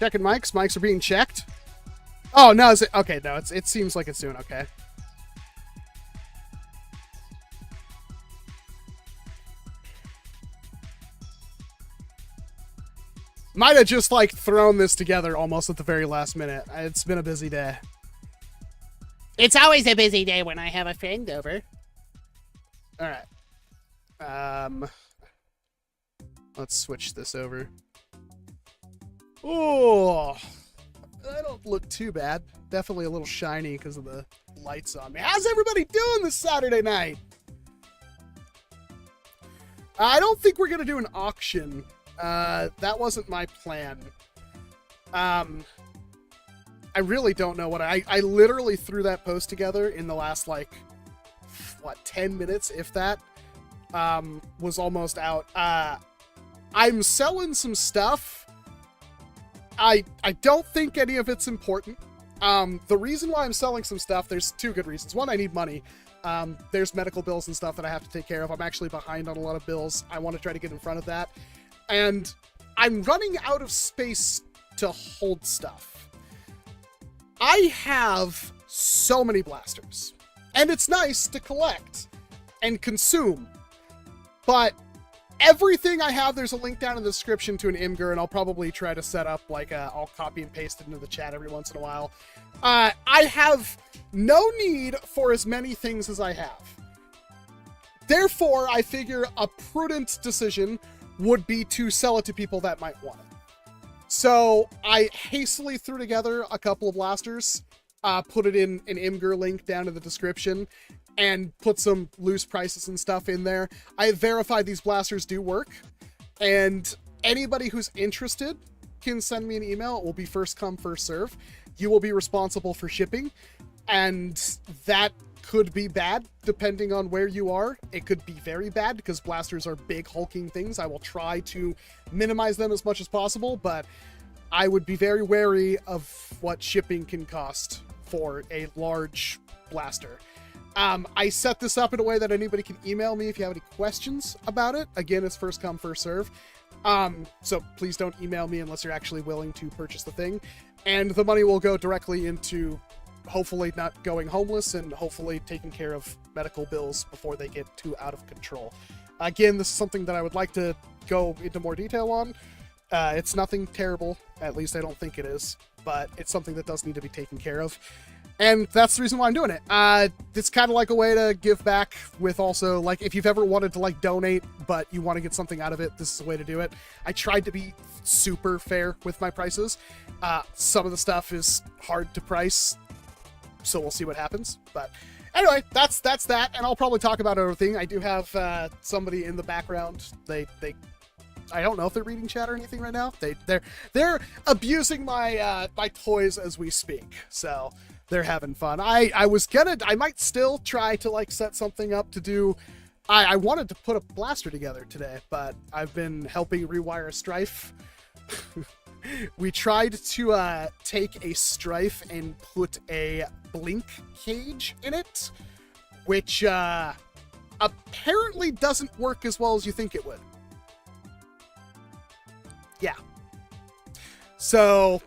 Checking mics. Mics are being checked. Oh, no. Is it? Okay, no. It seems like it's doing okay. Might have just, like, thrown this together almost at the very last minute. It's been a busy day. It's always a busy day when I have a friend over. All right. Let's switch this over. Oh, I don't look too bad. Definitely a little shiny because of the lights on me. How's everybody doing this Saturday night? I don't think we're going to do an auction. That wasn't my plan. I really don't know what I literally threw that post together in the last, like, what, 10 minutes, if that, was almost out. I'm selling some stuff. I don't think any of it's important. The reason why I'm selling some stuff, there's two good reasons. One, I need money. There's medical bills and stuff that I have to take care of. I'm actually behind on a lot of bills. I want to try to get in front of that. And I'm running out of space to hold stuff. I have so many blasters, and it's nice to collect and consume, but everything I have, there's a link down in the description to an Imgur, and I'll probably try to set up, like, I'll copy and paste it into the chat every once in a while. I have no need for as many things as I have. Therefore, I figure a prudent decision would be to sell it to people that might want it. So I hastily threw together a couple of blasters, put it in an Imgur link down in the description, and put some loose prices and stuff in there. I verified these blasters do work, and anybody who's interested can send me an email. It will be first come, first serve. You will be responsible for shipping, and that could be bad depending on where you are. It could be very bad because blasters are big hulking things. I will try to minimize them as much as possible, but I would be very wary of what shipping can cost for a large blaster. I set this up in a way that anybody can email me if you have any questions about it. Again, it's first come, first serve. So please don't email me unless you're actually willing to purchase the thing. And the money will go directly into hopefully not going homeless and hopefully taking care of medical bills before they get too out of control. Again, this is something that I would like to go into more detail on. It's nothing terrible, at least I don't think it is, but it's something that does need to be taken care of. And that's the reason why I'm doing it. It's kind of like a way to give back with also, like, if you've ever wanted to, like, donate, but you want to get something out of it, this is a way to do it. I tried to be super fair with my prices. Some of the stuff is hard to price, so we'll see what happens. But anyway, that's that, and I'll probably talk about everything. I do have somebody in the background. I don't know if they're reading chat or anything right now. They're abusing my my toys as we speak, so they're having fun. I might still try to, like, set something up to do. I wanted to put a blaster together today, but I've been helping rewire a Strife. We tried to take a Strife and put a blink cage in it, which apparently doesn't work as well as you think it would. Yeah. So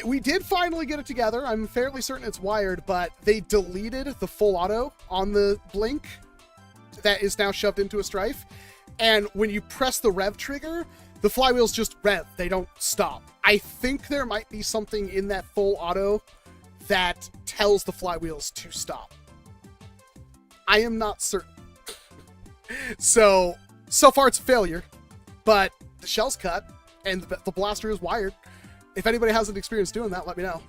we did finally get it together. I'm fairly certain it's wired, but they deleted the full auto on the blink that is now shoved into a Strife. And when you press the rev trigger, the flywheels just rev. They don't stop. I think there might be something in that full auto that tells the flywheels to stop. I am not certain. So far it's a failure, but the shell's cut and the blaster is wired. If anybody has an experience doing that, let me know.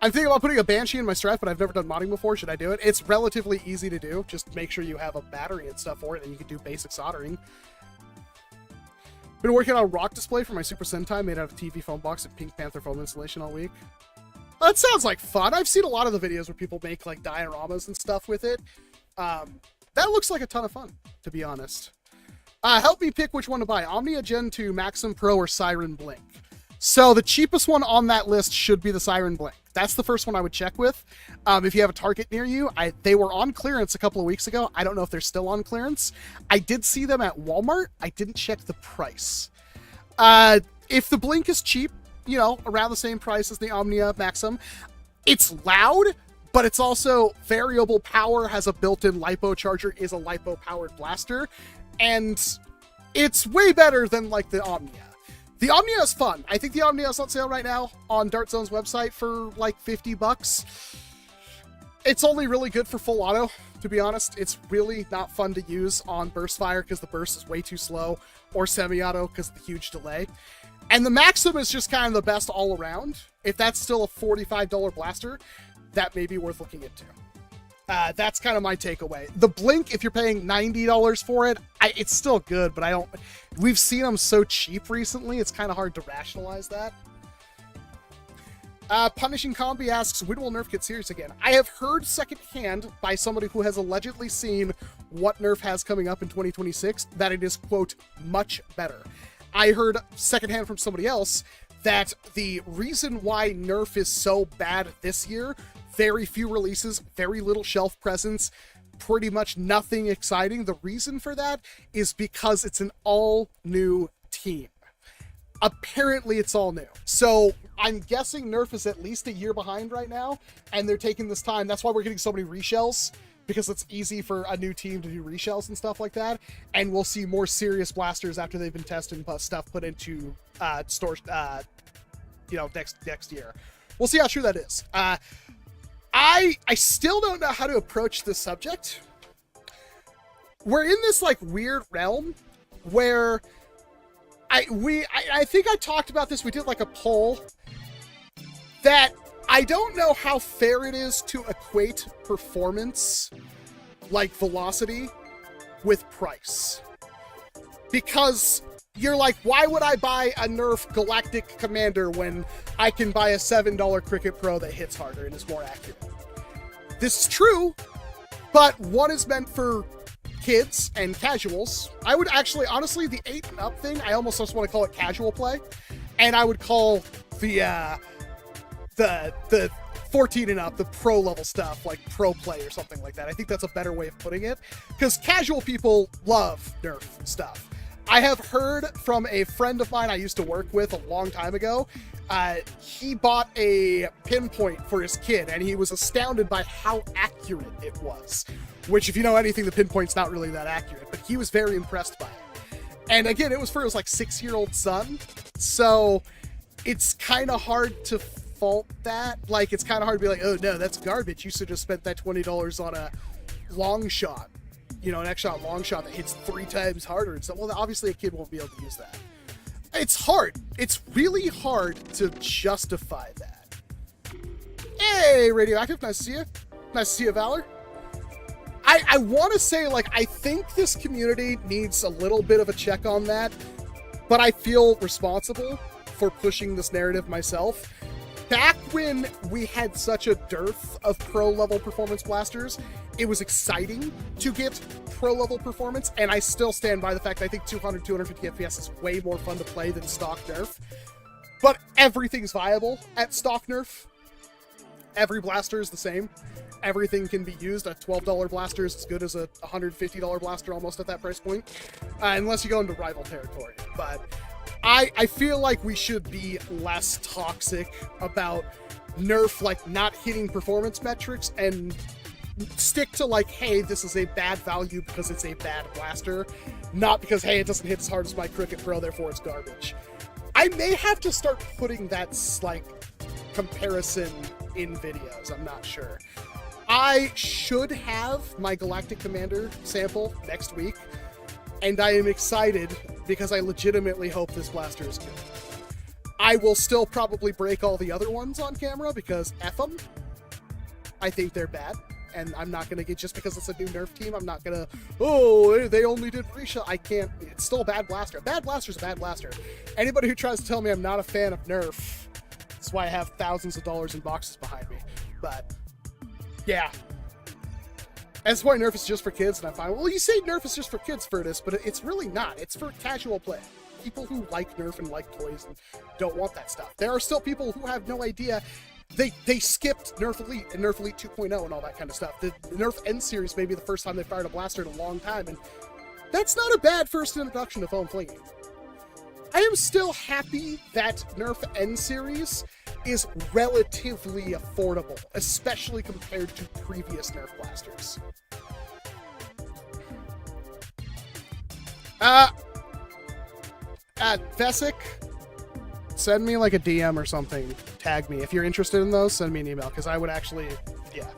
I'm thinking about putting a Banshee in my Strife, but I've never done modding before. Should I do it? It's relatively easy to do. Just make sure you have a battery and stuff for it, and you can do basic soldering. Been working on a rock display for my Super Sentai made out of TV foam box and Pink Panther foam insulation all week. That sounds like fun. I've seen a lot of the videos where people make, like, dioramas and stuff with it. That looks like a ton of fun, to be honest. Help me pick which one to buy. Omnia Gen 2, Maxim Pro, or Siren Blink. So the cheapest one on that list should be the Siren Blink. That's the first one I would check with. If you have a Target near you, they were on clearance a couple of weeks ago. I don't know if they're still on clearance. I did see them at Walmart. I didn't check the price. if the Blink is cheap, you know, around the same price as the Omnia Maxim, it's loud, but it's also variable power, has a built-in LiPo charger, is a LiPo-powered blaster, and it's way better than, like, the Omnia. The Omnia is fun. I think the Omnia is on sale right now on Dart Zone's website for, like, $50. It's only really good for full auto, to be honest. It's really not fun to use on burst fire because the burst is way too slow, or semi-auto because of the huge delay. And the Maxim is just kind of the best all around. If that's still a $45 blaster, that may be worth looking into. That's kind of my takeaway. The Blink, if you're paying $90 for it, it's still good, but I don't... We've seen them so cheap recently, it's kind of hard to rationalize that. Punishing Combi asks, when will Nerf get serious again? I have heard secondhand by somebody who has allegedly seen what Nerf has coming up in 2026 that it is, quote, much better. I heard secondhand from somebody else that the reason why Nerf is so bad this year, very few releases, very little shelf presence, pretty much nothing exciting. The reason for that is because it's an all-new team. Apparently, it's all new. So I'm guessing Nerf is at least a year behind right now, and they're taking this time. That's why we're getting so many reshells, because it's easy for a new team to do reshells and stuff like that. And we'll see more serious blasters after they've been tested and stuff put into stores, next year. We'll see how true that is. I still don't know how to approach this subject. We're in this like weird realm where I think I talked about this. We did like a poll that I don't know how fair it is to equate performance, like velocity, with price. Because you're like, why would I buy a Nerf Galactic Commander when I can buy a $7 Cricket Pro that hits harder and is more accurate? This is true, but one is meant for kids and casuals. I would actually, honestly, the 8 and up thing, I almost just want to call it casual play. And I would call the 14 and up, the pro level stuff, like pro play or something like that. I think that's a better way of putting it, because casual people love Nerf stuff. I have heard from a friend of mine I used to work with a long time ago. He bought a pinpoint for his kid, and he was astounded by how accurate it was. Which, if you know anything, the pinpoint's not really that accurate, but he was very impressed by it. And again, it was for his like 6-year-old son, so it's kind of hard to fault that. Like, it's kind of hard to be like, oh no, that's garbage. You should have spent that $20 on a long shot. You know, an X-shot long shot that hits 3 times harder. And so, well, obviously a kid won't be able to use that. It's hard. It's really hard to justify that. Hey, Radioactive, nice to see you. Nice to see you, Valor. I want to say, like, I think this community needs a little bit of a check on that, but I feel responsible for pushing this narrative myself. Back when we had such a dearth of pro-level performance blasters, it was exciting to get pro-level performance, and I still stand by the fact that I think 200, 250 FPS is way more fun to play than stock Nerf. But everything's viable at stock Nerf. Every blaster is the same. Everything can be used. A $12 blaster is as good as a $150 blaster almost at that price point, unless you go into rival territory. But I feel like we should be less toxic about Nerf, like, not hitting performance metrics, and stick to, like, hey, this is a bad value because it's a bad blaster, not because, hey, it doesn't hit as hard as my Cricket Pro, therefore it's garbage. I may have to start putting that, like, comparison in videos. I'm not sure. I should have my Galactic Commander sample next week, and I am excited because I legitimately hope this blaster is good. I will still probably break all the other ones on camera because F them. I think they're bad, and I'm not going to get, just because it's a new Nerf team, I'm not going to, oh, they only did reshell. I can't, it's still a bad blaster. A bad blaster's a bad blaster. Anybody who tries to tell me I'm not a fan of Nerf, that's why I have thousands of dollars in boxes behind me. But yeah. That's why Nerf is just for kids, and I'm fine. Well, you say Nerf is just for kids, Furtus, but it's really not. It's for casual play. People who like Nerf and like toys and don't want that stuff. There are still people who have no idea. They skipped Nerf Elite and Nerf Elite 2.0 and all that kind of stuff. The Nerf N series may be the first time they fired a blaster in a long time, and that's not a bad first introduction to foam flinging. I am still happy that NERF N series is relatively affordable, especially compared to previous NERF blasters. Vesic, send me like a DM or something. Tag me. If you're interested in those, send me an email, because I would actually, yeah.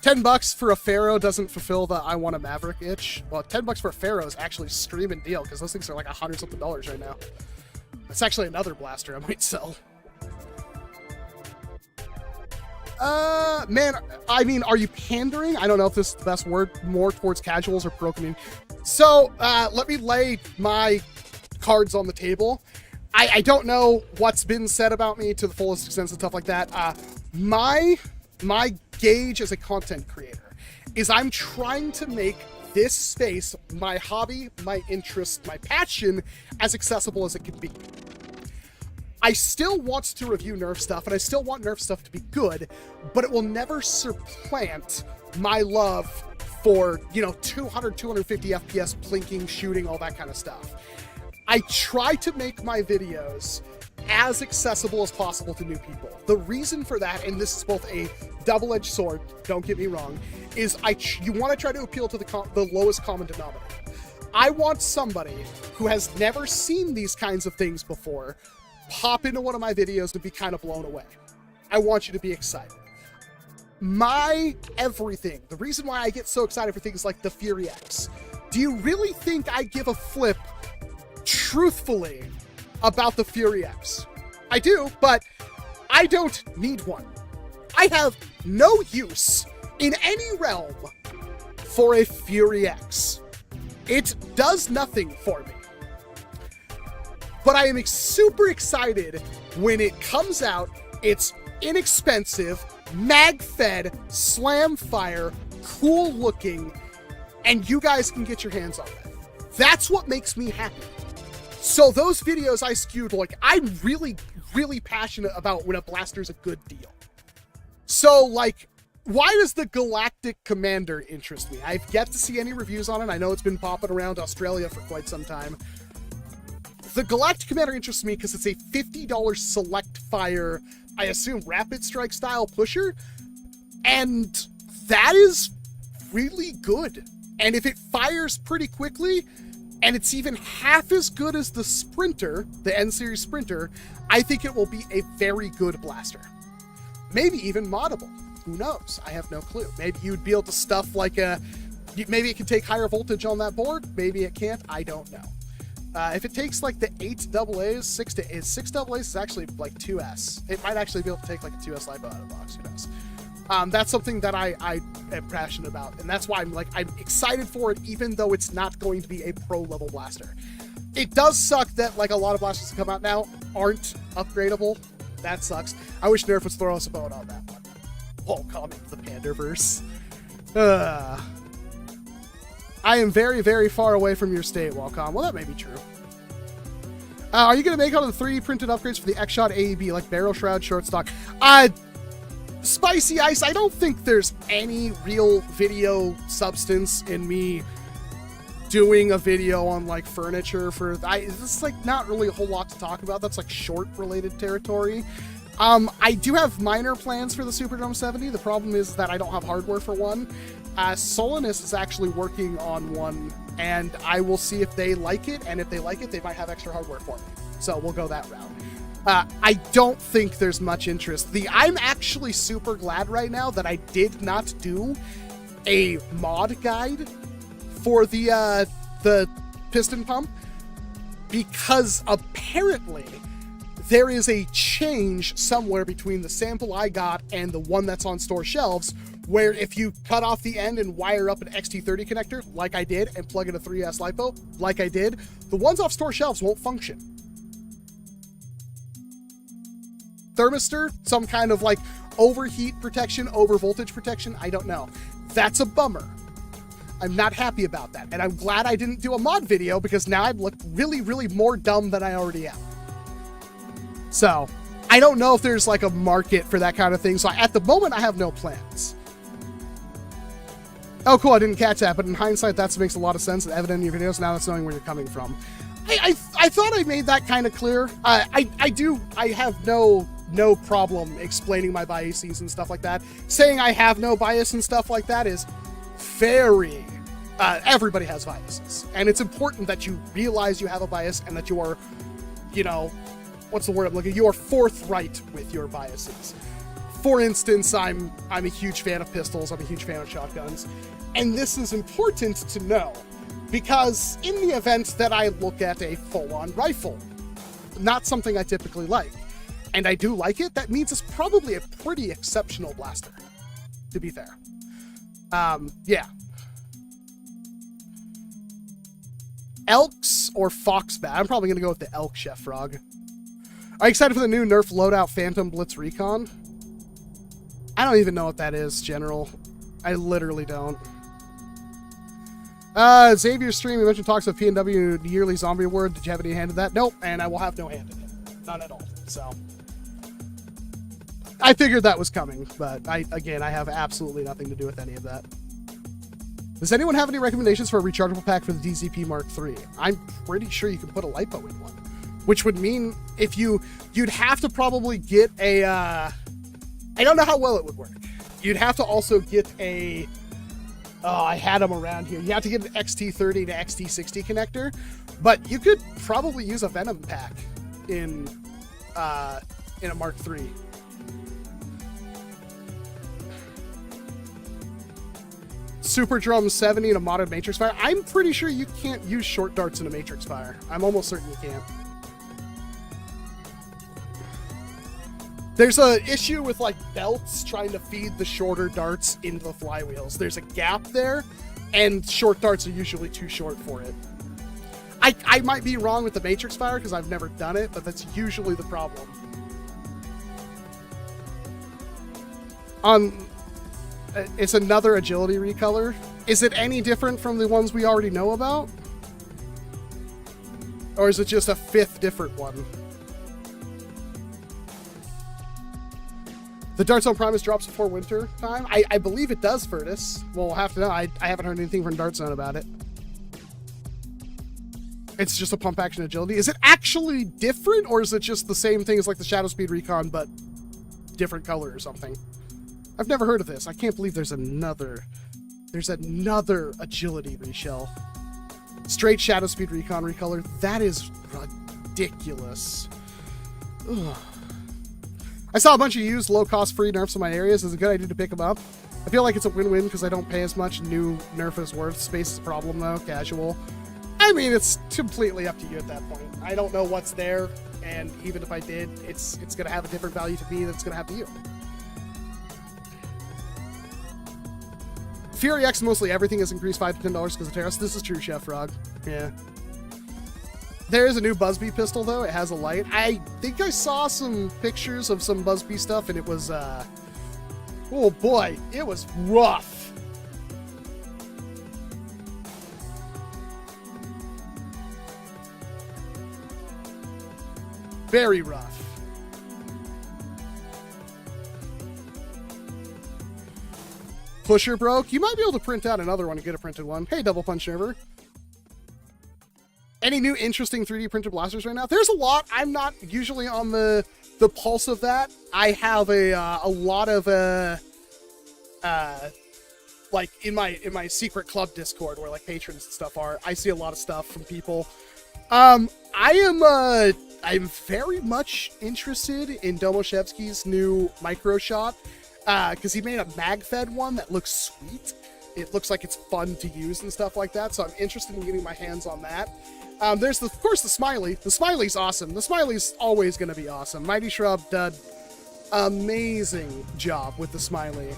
$10 for a Pharaoh doesn't fulfill the I want a Maverick itch. Well, $10 for a Pharaoh is actually screaming deal, because those things are like $100-something right now. That's actually another blaster I might sell. Man, I mean, are you pandering? I don't know if this is the best word, more towards casuals or pro community. So, let me lay my cards on the table. I don't know what's been said about me to the fullest extent and stuff like that. My gauge as a content creator is I'm trying to make this space, my hobby, my interest, my passion, as accessible as it can be. I still want to review NERF stuff, and I still want NERF stuff to be good, but it will never supplant my love for, you know, 200, 250 FPS, plinking, shooting, all that kind of stuff. I try to make my videos as accessible as possible to new people. The reason for that, and this is both a double-edged sword, don't get me wrong, is you want to try to appeal to the lowest common denominator. I want somebody who has never seen these kinds of things before pop into one of my videos and be kind of blown away. I want you to be excited. My everything, the reason why I get so excited for things like the Fury X, do you really think I give a flip, truthfully, about the Fury X? I do, but I don't need one. I have no use in any realm for a Fury X. It does nothing for me. But I am super excited when it comes out. It's inexpensive, mag-fed, slam-fire, cool-looking, and you guys can get your hands on it. That's what makes me happy. So those videos I skewed, like, I'm really, really passionate about when a blaster's a good deal. So, like, why does the Galactic Commander interest me? I've yet to see any reviews on it. I know it's been popping around Australia for quite some time. The Galactic Commander interests me because it's a $50 select fire, I assume rapid strike style pusher, and that is really good. And if it fires pretty quickly, and it's even half as good as the Sprinter, the N-Series Sprinter, I think it will be a very good blaster. Maybe even moddable. Who knows? I have no clue. Maybe you'd be able to stuff like maybe it can take higher voltage on that board. Maybe it can't. I don't know. If it takes like the 8 AA's, 6 AA's is actually like 2S. It might actually be able to take like a 2S LiPo out of the box. Who knows? That's something that I am passionate about, and that's why I'm excited for it, even though it's not going to be a pro level blaster. It does suck that like a lot of blasters that come out now aren't upgradable. That sucks. I wish NERF would throw us a bone on that one. Walcom into the Panderverse. I am very, very far away from your state, Walcom. Well, that may be true. Are you going to make all of the 3D printed upgrades for the X-Shot AEB, like Barrel Shroud, Short Stock? Spicy Ice, I don't think there's any real video substance in me doing a video on, like, furniture for... this is, like, not really a whole lot to talk about. That's, like, short-related territory. I do have minor plans for the Superdome 70. The problem is that I don't have hardware for one. Miscellaneous is actually working on one, and I will see if they like it, and if they like it, they might have extra hardware for me. So we'll go that route. I don't think there's much interest. I'm actually super glad right now that I did not do a mod guide for the piston pump, because apparently there is a change somewhere between the sample I got and the one that's on store shelves, where if you cut off the end and wire up an XT30 connector, like I did, and plug in a 3S LiPo, like I did, the ones off store shelves won't function. Thermistor, some kind of like overheat protection, over voltage protection, I don't know. That's a bummer. I'm not happy about that, and I'm glad I didn't do a mod video, because now I look really, really more dumb than I already am. So, I don't know if there's like a market for that kind of thing, so at the moment I have no plans. Oh, cool, I didn't catch that, but in hindsight, that makes a lot of sense and evident in your videos. Now that's knowing where you're coming from. I thought I made that kind of clear. I have no problem explaining my biases and stuff like that. Saying I have no bias and stuff like that is very... everybody has biases. And it's important that you realize you have a bias and that you are, you know, what's the word I'm looking for? You are forthright with your biases. For instance, I'm a huge fan of pistols. I'm a huge fan of shotguns. And this is important to know because in the event that I look at a full-on rifle, not something I typically like, and I do like it, that means it's probably a pretty exceptional blaster, to be fair. Yeah. Elks or Foxbat? I'm probably going to go with the Elk, Chef Frog. Are you excited for the new Nerf loadout Phantom Blitz Recon? I don't even know what that is, General. I literally don't. Xavier's stream, you mentioned talks of PNW Yearly Zombie Award. Did you have any hand in that? Nope, and I will have no hand in it. None at all. So, I figured that was coming, but I have absolutely nothing to do with any of that. Does anyone have any recommendations for a rechargeable pack for the DZP Mark III? I'm pretty sure you can put a LiPo in one, which would mean if you'd have to probably get a, I don't know how well it would work. You'd have to also get a, oh, I had them around here. You have to get an XT30 to XT60 connector, but you could probably use a Venom pack in a Mark III. Super Drum 70 in a modded Matrix Fire. I'm pretty sure you can't use short darts in a Matrix Fire. I'm almost certain you can't. There's an issue with like belts trying to feed the shorter darts into the flywheels. There's a gap there, and short darts are usually too short for it. I might be wrong with the Matrix Fire because I've never done it, but that's usually the problem. It's another agility recolor. Is it any different from the ones we already know about? Or is it just a fifth different one? The Dark Zone Primus drops before winter time? I believe it does, Furtus. Well, we'll have to know. I haven't heard anything from Dark Zone about it. It's just a pump action agility. Is it actually different, or is it just the same thing as like the Shadow Speed Recon, but different color or something? I've never heard of this. I can't believe there's another agility reshell. Straight Shadow Speed Recon recolor. That is ridiculous. Ugh. I saw a bunch of used low-cost free Nerfs in my areas. It's a good idea to pick them up. I feel like it's a win-win because I don't pay as much. New Nerf is worth. Space is a problem though. Casual. I mean, it's completely up to you at that point. I don't know what's there, and even if I did, it's going to have a different value to me than it's going to have to you. Fury X, mostly everything has increased $5 to $10 because of tariffs. This is true, Chef Frog. Yeah. There is a new Buzzbee pistol, though. It has a light. I think I saw some pictures of some Buzzbee stuff, and it was, oh boy, it was rough. Very rough. Pusher broke. You might be able to print out another one and get a printed one. Hey, Double Punch Nerver. Any new interesting 3D printed blasters right now? There's a lot. I'm not usually on the pulse of that. I have a lot of like in my secret club Discord where like patrons and stuff are. I see a lot of stuff from people. I'm very much interested in Domoshevsky's new micro shot because he made a mag-fed one that looks sweet. It looks like it's fun to use and stuff like that, so I'm interested in getting my hands on that. There's, of course, the Smiley. The Smiley's awesome. The Smiley's always going to be awesome. Mighty Shrub did amazing job with the Smiley.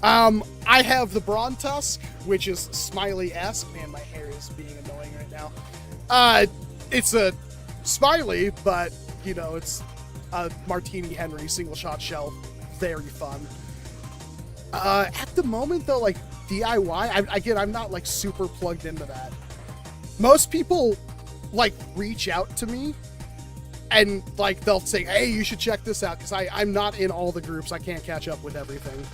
I have the Brawn Tusk, which is Smiley-esque. Man, my hair is being annoying right now. It's a Smiley, but, you know, it's a Martini Henry single-shot shell. Very fun. At the moment, though, like, DIY, I'm not, like, super plugged into that. Most people, like, reach out to me, and, like, they'll say, hey, you should check this out, because I'm not in all the groups. I can't catch up with everything.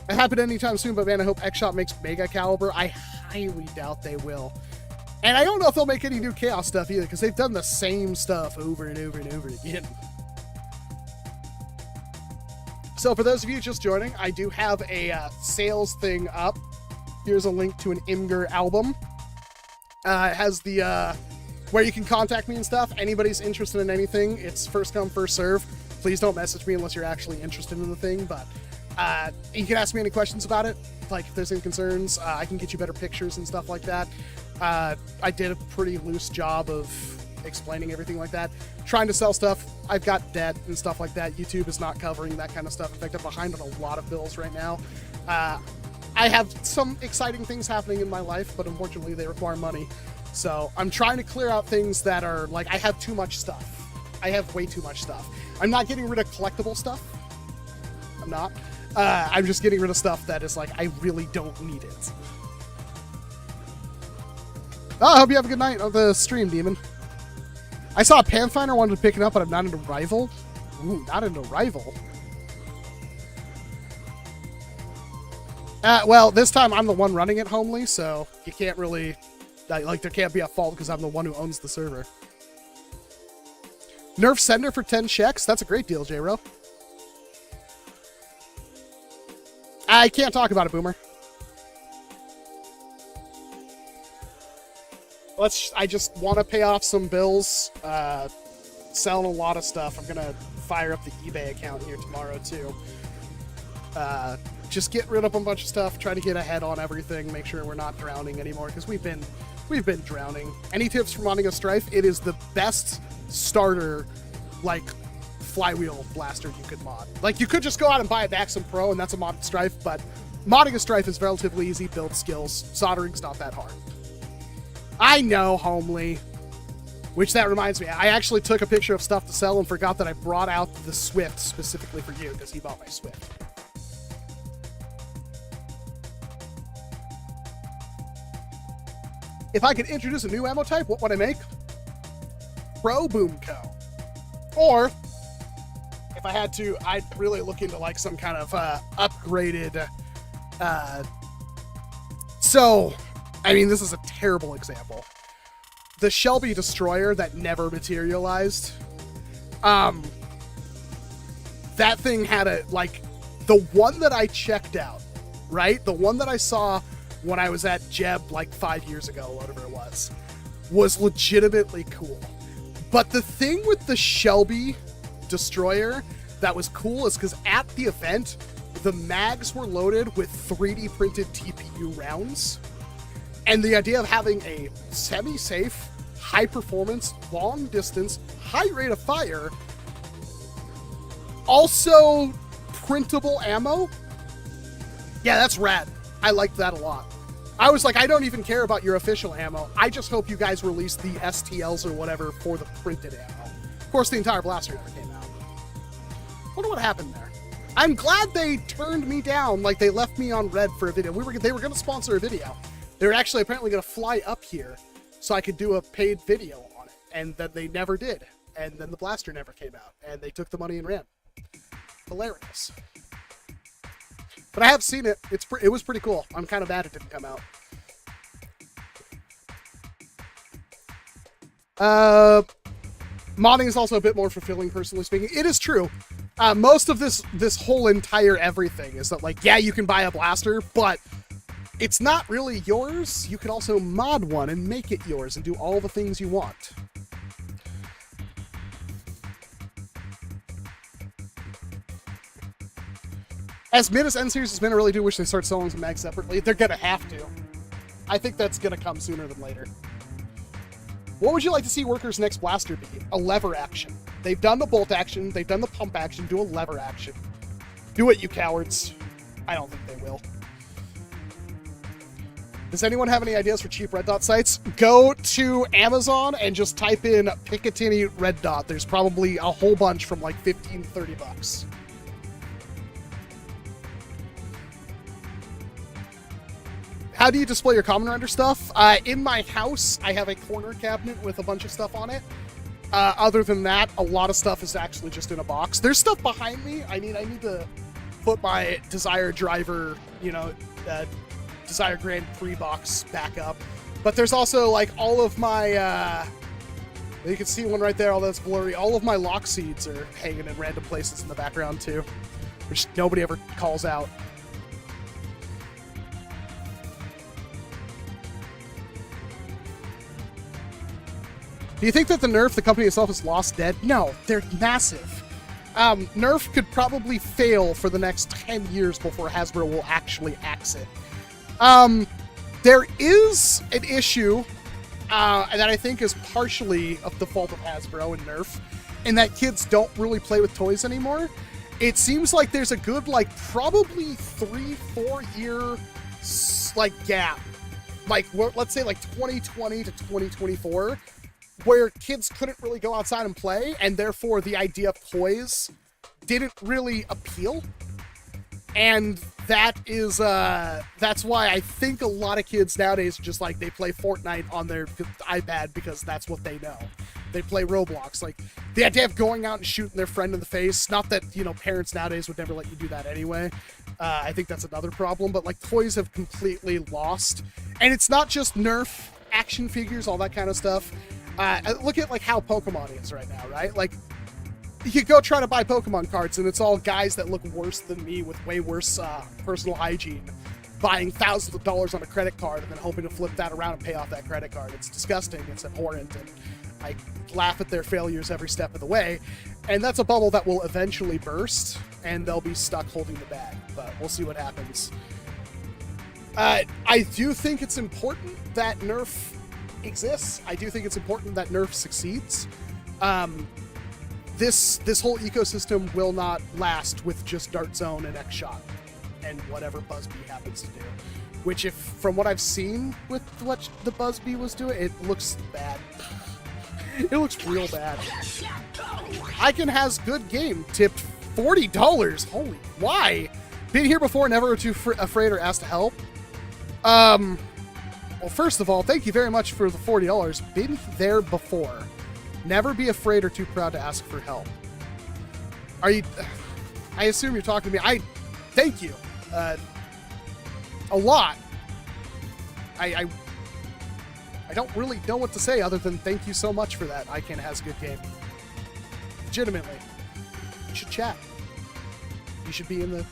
it happen anytime soon, but man, I hope X-Shot makes Mega Caliber. I highly doubt they will. And I don't know if they'll make any new Chaos stuff either, because they've done the same stuff over and over and over again. So for those of you just joining, I do have a sales thing up. Here's a link to an Imgur album. It has the where you can contact me and stuff. Anybody's interested in anything, it's first come, first serve. Please don't message me unless you're actually interested in the thing, but you can ask me any questions about it. Like if there's any concerns, I can get you better pictures and stuff like that. I did a pretty loose job of explaining everything like that. Trying to sell stuff, I've got debt and stuff like that. YouTube is not covering that kind of stuff. In fact, I'm behind on a lot of bills right now. I have some exciting things happening in my life, but unfortunately they require money. So I'm trying to clear out things that are like, I have too much stuff. I have way too much stuff. I'm not getting rid of collectible stuff. I'm not. I'm just getting rid of stuff that is like, I really don't need it. Oh, I hope you have a good night on the stream, Demon. I saw a Pathfinder, wanted to pick it up, but I'm not into Rival. Ooh, not into Rival. Well, this time I'm the one running it homely, so you can't really, like, there can't be a fault because I'm the one who owns the server. NERF Sender for 10 checks? That's a great deal, J-Ro. I can't talk about it, Boomer. I just want to pay off some bills, selling a lot of stuff. I'm going to fire up the eBay account here tomorrow, too. Just get rid of a bunch of stuff, try to get ahead on everything, make sure we're not drowning anymore, because we've been drowning. Any tips for modding a Strife? It is the best starter, like, flywheel blaster you could mod. Like, you could just go out and buy a Maxim Pro, and that's a modded Strife, but modding a Strife is relatively easy, build skills, soldering's not that hard. I know, homely. Which, that reminds me, I actually took a picture of stuff to sell and forgot that I brought out the Swift specifically for you, because he bought my Swift. If I could introduce a new ammo type, what would I make? Pro Boom Co. Or, if I had to, I'd really look into like some kind of upgraded... So, I mean, this is a terrible example. The Shelby Destroyer that never materialized. That thing had a, like, the one that I checked out, right? The one that I saw when I was at Jeb like 5 years ago, whatever it was legitimately cool. But the thing with the Shelby Destroyer that was cool is because at the event, the mags were loaded with 3D printed TPU rounds. And the idea of having a semi-safe, high-performance, long-distance, high rate of fire, also printable ammo, yeah, that's rad. I liked that a lot. I was like, I don't even care about your official ammo. I just hope you guys release the STLs or whatever for the printed ammo. Of course, the entire blaster never came out. Wonder what happened there. I'm glad they turned me down, like they left me on red for a video. They were going to sponsor a video. They were actually apparently going to fly up here so I could do a paid video on it. And then they never did. And then the blaster never came out. And they took the money and ran. Hilarious. But I have seen it. It was pretty cool. I'm kind of mad it didn't come out. Modding is also a bit more fulfilling, personally speaking. It is true. Most of this whole entire everything is that, like, yeah, you can buy a blaster, but it's not really yours. You can also mod one and make it yours and do all the things you want. As mid as N-Series has been, I really do wish they start selling some mags separately. They're gonna have to. I think that's gonna come sooner than later. What would you like to see Worker's next blaster be? A lever action. They've done the bolt action, they've done the pump action, do a lever action. Do it, you cowards. I don't think they will. Does anyone have any ideas for cheap red dot sights? Go to Amazon and just type in Picatinny red dot. There's probably a whole bunch from like 15 to 30 bucks. How do you display your Common Render stuff? In my house, I have a corner cabinet with a bunch of stuff on it. Other than that, a lot of stuff is actually just in a box. There's stuff behind me. I need to put my Desire driver, Desire Grand Prix box back up. But there's also like all of my, you can see one right there, all that's blurry. All of my lock seeds are hanging in random places in the background too, which nobody ever calls out. Do you think that the NERF, the company itself, is lost dead? No, they're massive. NERF could probably fail for the next 10 years before Hasbro will actually axe it. There is an issue that I think is partially of the fault of Hasbro and NERF, in that kids don't really play with toys anymore. It seems like there's a good, probably 3-4 year, gap. Let's say 2020 to 2024, where kids couldn't really go outside and play, and therefore the idea of toys didn't really appeal. And that is, that's why I think a lot of kids nowadays just they play Fortnite on their iPad because that's what they know. They play Roblox. The idea of going out and shooting their friend in the face, not that, parents nowadays would never let you do that anyway. I think that's another problem, but toys have completely lost. And it's not just NERF, action figures, all that kind of stuff. Look at how Pokemon is right now, right? You could go try to buy Pokemon cards, and it's all guys that look worse than me with way worse personal hygiene, buying thousands of dollars on a credit card and then hoping to flip that around and pay off that credit card. It's disgusting. It's abhorrent, and I laugh at their failures every step of the way. And that's a bubble that will eventually burst, and they'll be stuck holding the bag. But we'll see what happens. I do think it's important that NERF exists. I do think it's important that NERF succeeds. This whole ecosystem will not last with just Dart Zone and X-Shot and whatever Buzzbee happens to do. Which, from what I've seen with what the Buzzbee was doing, it looks bad. It looks real bad. Icon has good game, tipped $40. Holy, why? Been here before, never too afraid or asked to help. Well, first of all, thank you very much for the $40. Been there before. Never be afraid or too proud to ask for help. Are you... I assume you're talking to me. Thank you. A lot. I don't really know what to say other than thank you so much for that. Icon has good game. Legitimately. You should chat. You should be in the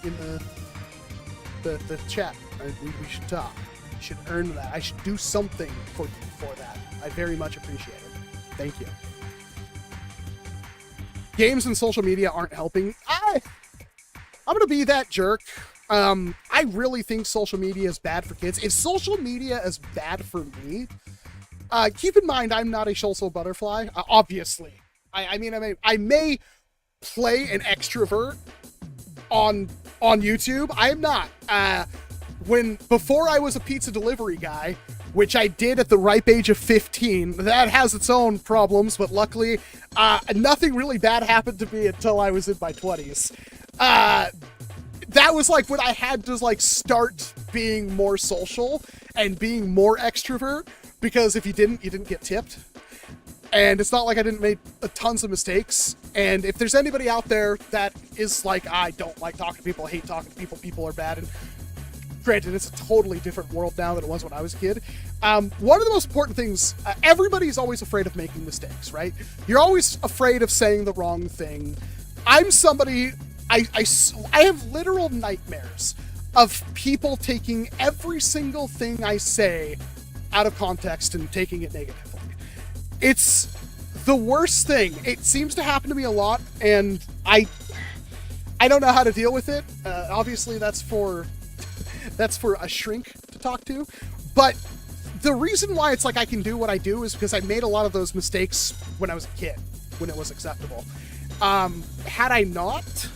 chat. We should talk. You should earn that. I should do something for that. I very much appreciate it. Thank you. Games and social media aren't helping. I'm gonna be that jerk. I really think social media is bad for kids. If social media is bad for me, keep in mind I'm not a social butterfly. Obviously, I may play an extrovert on YouTube. I am not. Before I was a pizza delivery guy, which I did at the ripe age of 15. That has its own problems, but luckily, nothing really bad happened to me until I was in my 20s. That was when I had to start being more social and being more extrovert, because if you didn't get tipped. And it's not like I didn't make tons of mistakes. And if there's anybody out there that is I don't like talking to people, I hate talking to people, people are bad, and granted, it's a totally different world now than it was when I was a kid. One of the most important things, everybody's always afraid of making mistakes, right? You're always afraid of saying the wrong thing. I'm somebody, I have literal nightmares of people taking every single thing I say out of context and taking it negatively. It's the worst thing. It seems to happen to me a lot, and I don't know how to deal with it. Obviously, that's for a shrink to talk to. But the reason why it's I can do what I do is because I made a lot of those mistakes when I was a kid, when it was acceptable. Had I not,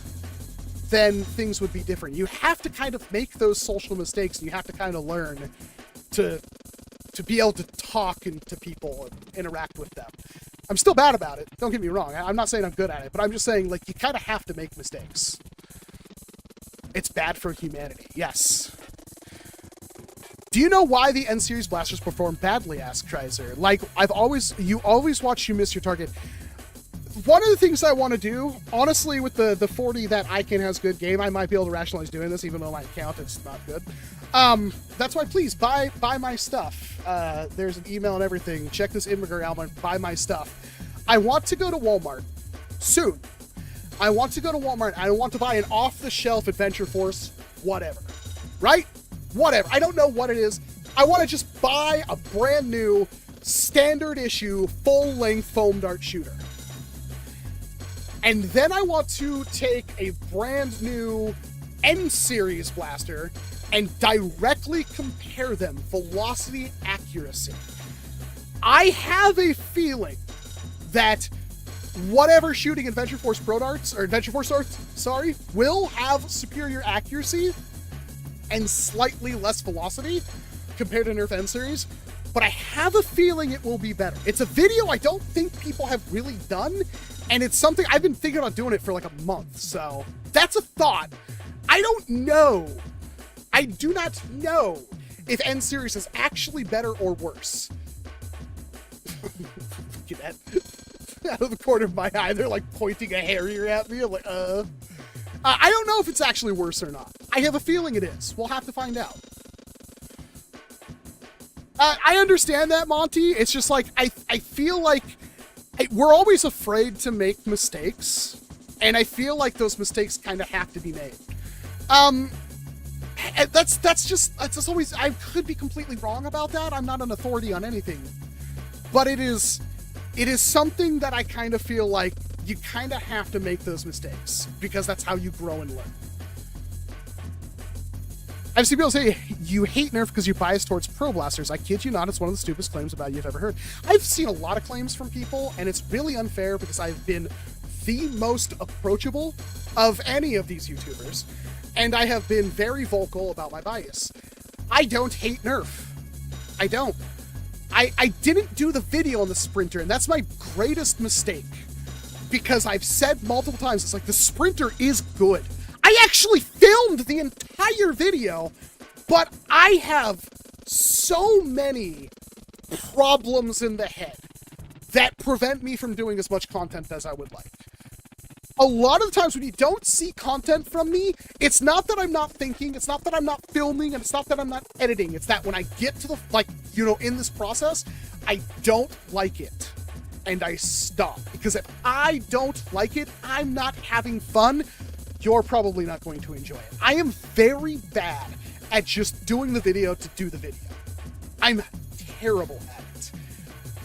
then things would be different. You have to kind of make those social mistakes, and you have to kind of learn to be able to talk to people and interact with them. I'm still bad about it. Don't get me wrong. I'm not saying I'm good at it, but I'm just saying you kind of have to make mistakes. It's bad for humanity. Yes. Do you know why the N-Series blasters perform badly? Asked Trizer. You always watch you miss your target. one of the things I want to do, honestly, with the 40 that Icon has good game, I might be able to rationalize doing this, even though my account is not good. That's why, please, buy my stuff. There's an email and everything. Check this Immigrant album, buy my stuff. I want to go to Walmart soon. I want to go to Walmart. I want to buy an off-the-shelf Adventure Force, whatever. Right? Whatever. I don't know what it is. I want to just buy a brand new, standard issue, full-length foam dart shooter. And then I want to take a brand new N-Series blaster and directly compare them, velocity, accuracy. I have a feeling that whatever shooting Adventure Force Pro Darts, or Adventure Force Darts, sorry, will have superior accuracy and slightly less velocity compared to NERF N-Series, but I have a feeling it will be better. It's a video I don't think people have really done, and it's something I've been thinking about doing it for like a month, so that's a thought. I don't know. I do not know if N-Series is actually better or worse. Look at that. Out of the corner of my eye, they're like pointing a Harrier at me. I'm like, I don't know if it's actually worse or not. I have a feeling it is. We'll have to find out. I understand that, Monty. It's just like, I feel like we're always afraid to make mistakes, and I feel like those mistakes kind of have to be made. That's always, I could be completely wrong about that. I'm not an authority on anything, but it is something that I kind of feel like you kind of have to make those mistakes because that's how you grow and learn. I've seen people say you hate Nerf because you're biased towards Pro Blasters. I kid you not, it's one of the stupidest claims about you I've ever heard. I've seen a lot of claims from people, and it's really unfair because I've been the most approachable of any of these YouTubers, and I have been very vocal about my bias. I don't hate Nerf. I don't. I didn't do the video on the Sprinter, and that's my greatest mistake. Because I've said multiple times, it's like, the Sprinter is good. I actually filmed the entire video, but I have so many problems in the head that prevent me from doing as much content as I would like. A lot of the times when you don't see content from me, it's not that I'm not thinking, it's not that I'm not filming, and it's not that I'm not editing. It's that when I get to the, in this process, I don't like it. And I stop. Because if I don't like it, I'm not having fun, you're probably not going to enjoy it. I am very bad at just doing the video to do the video. I'm terrible at it.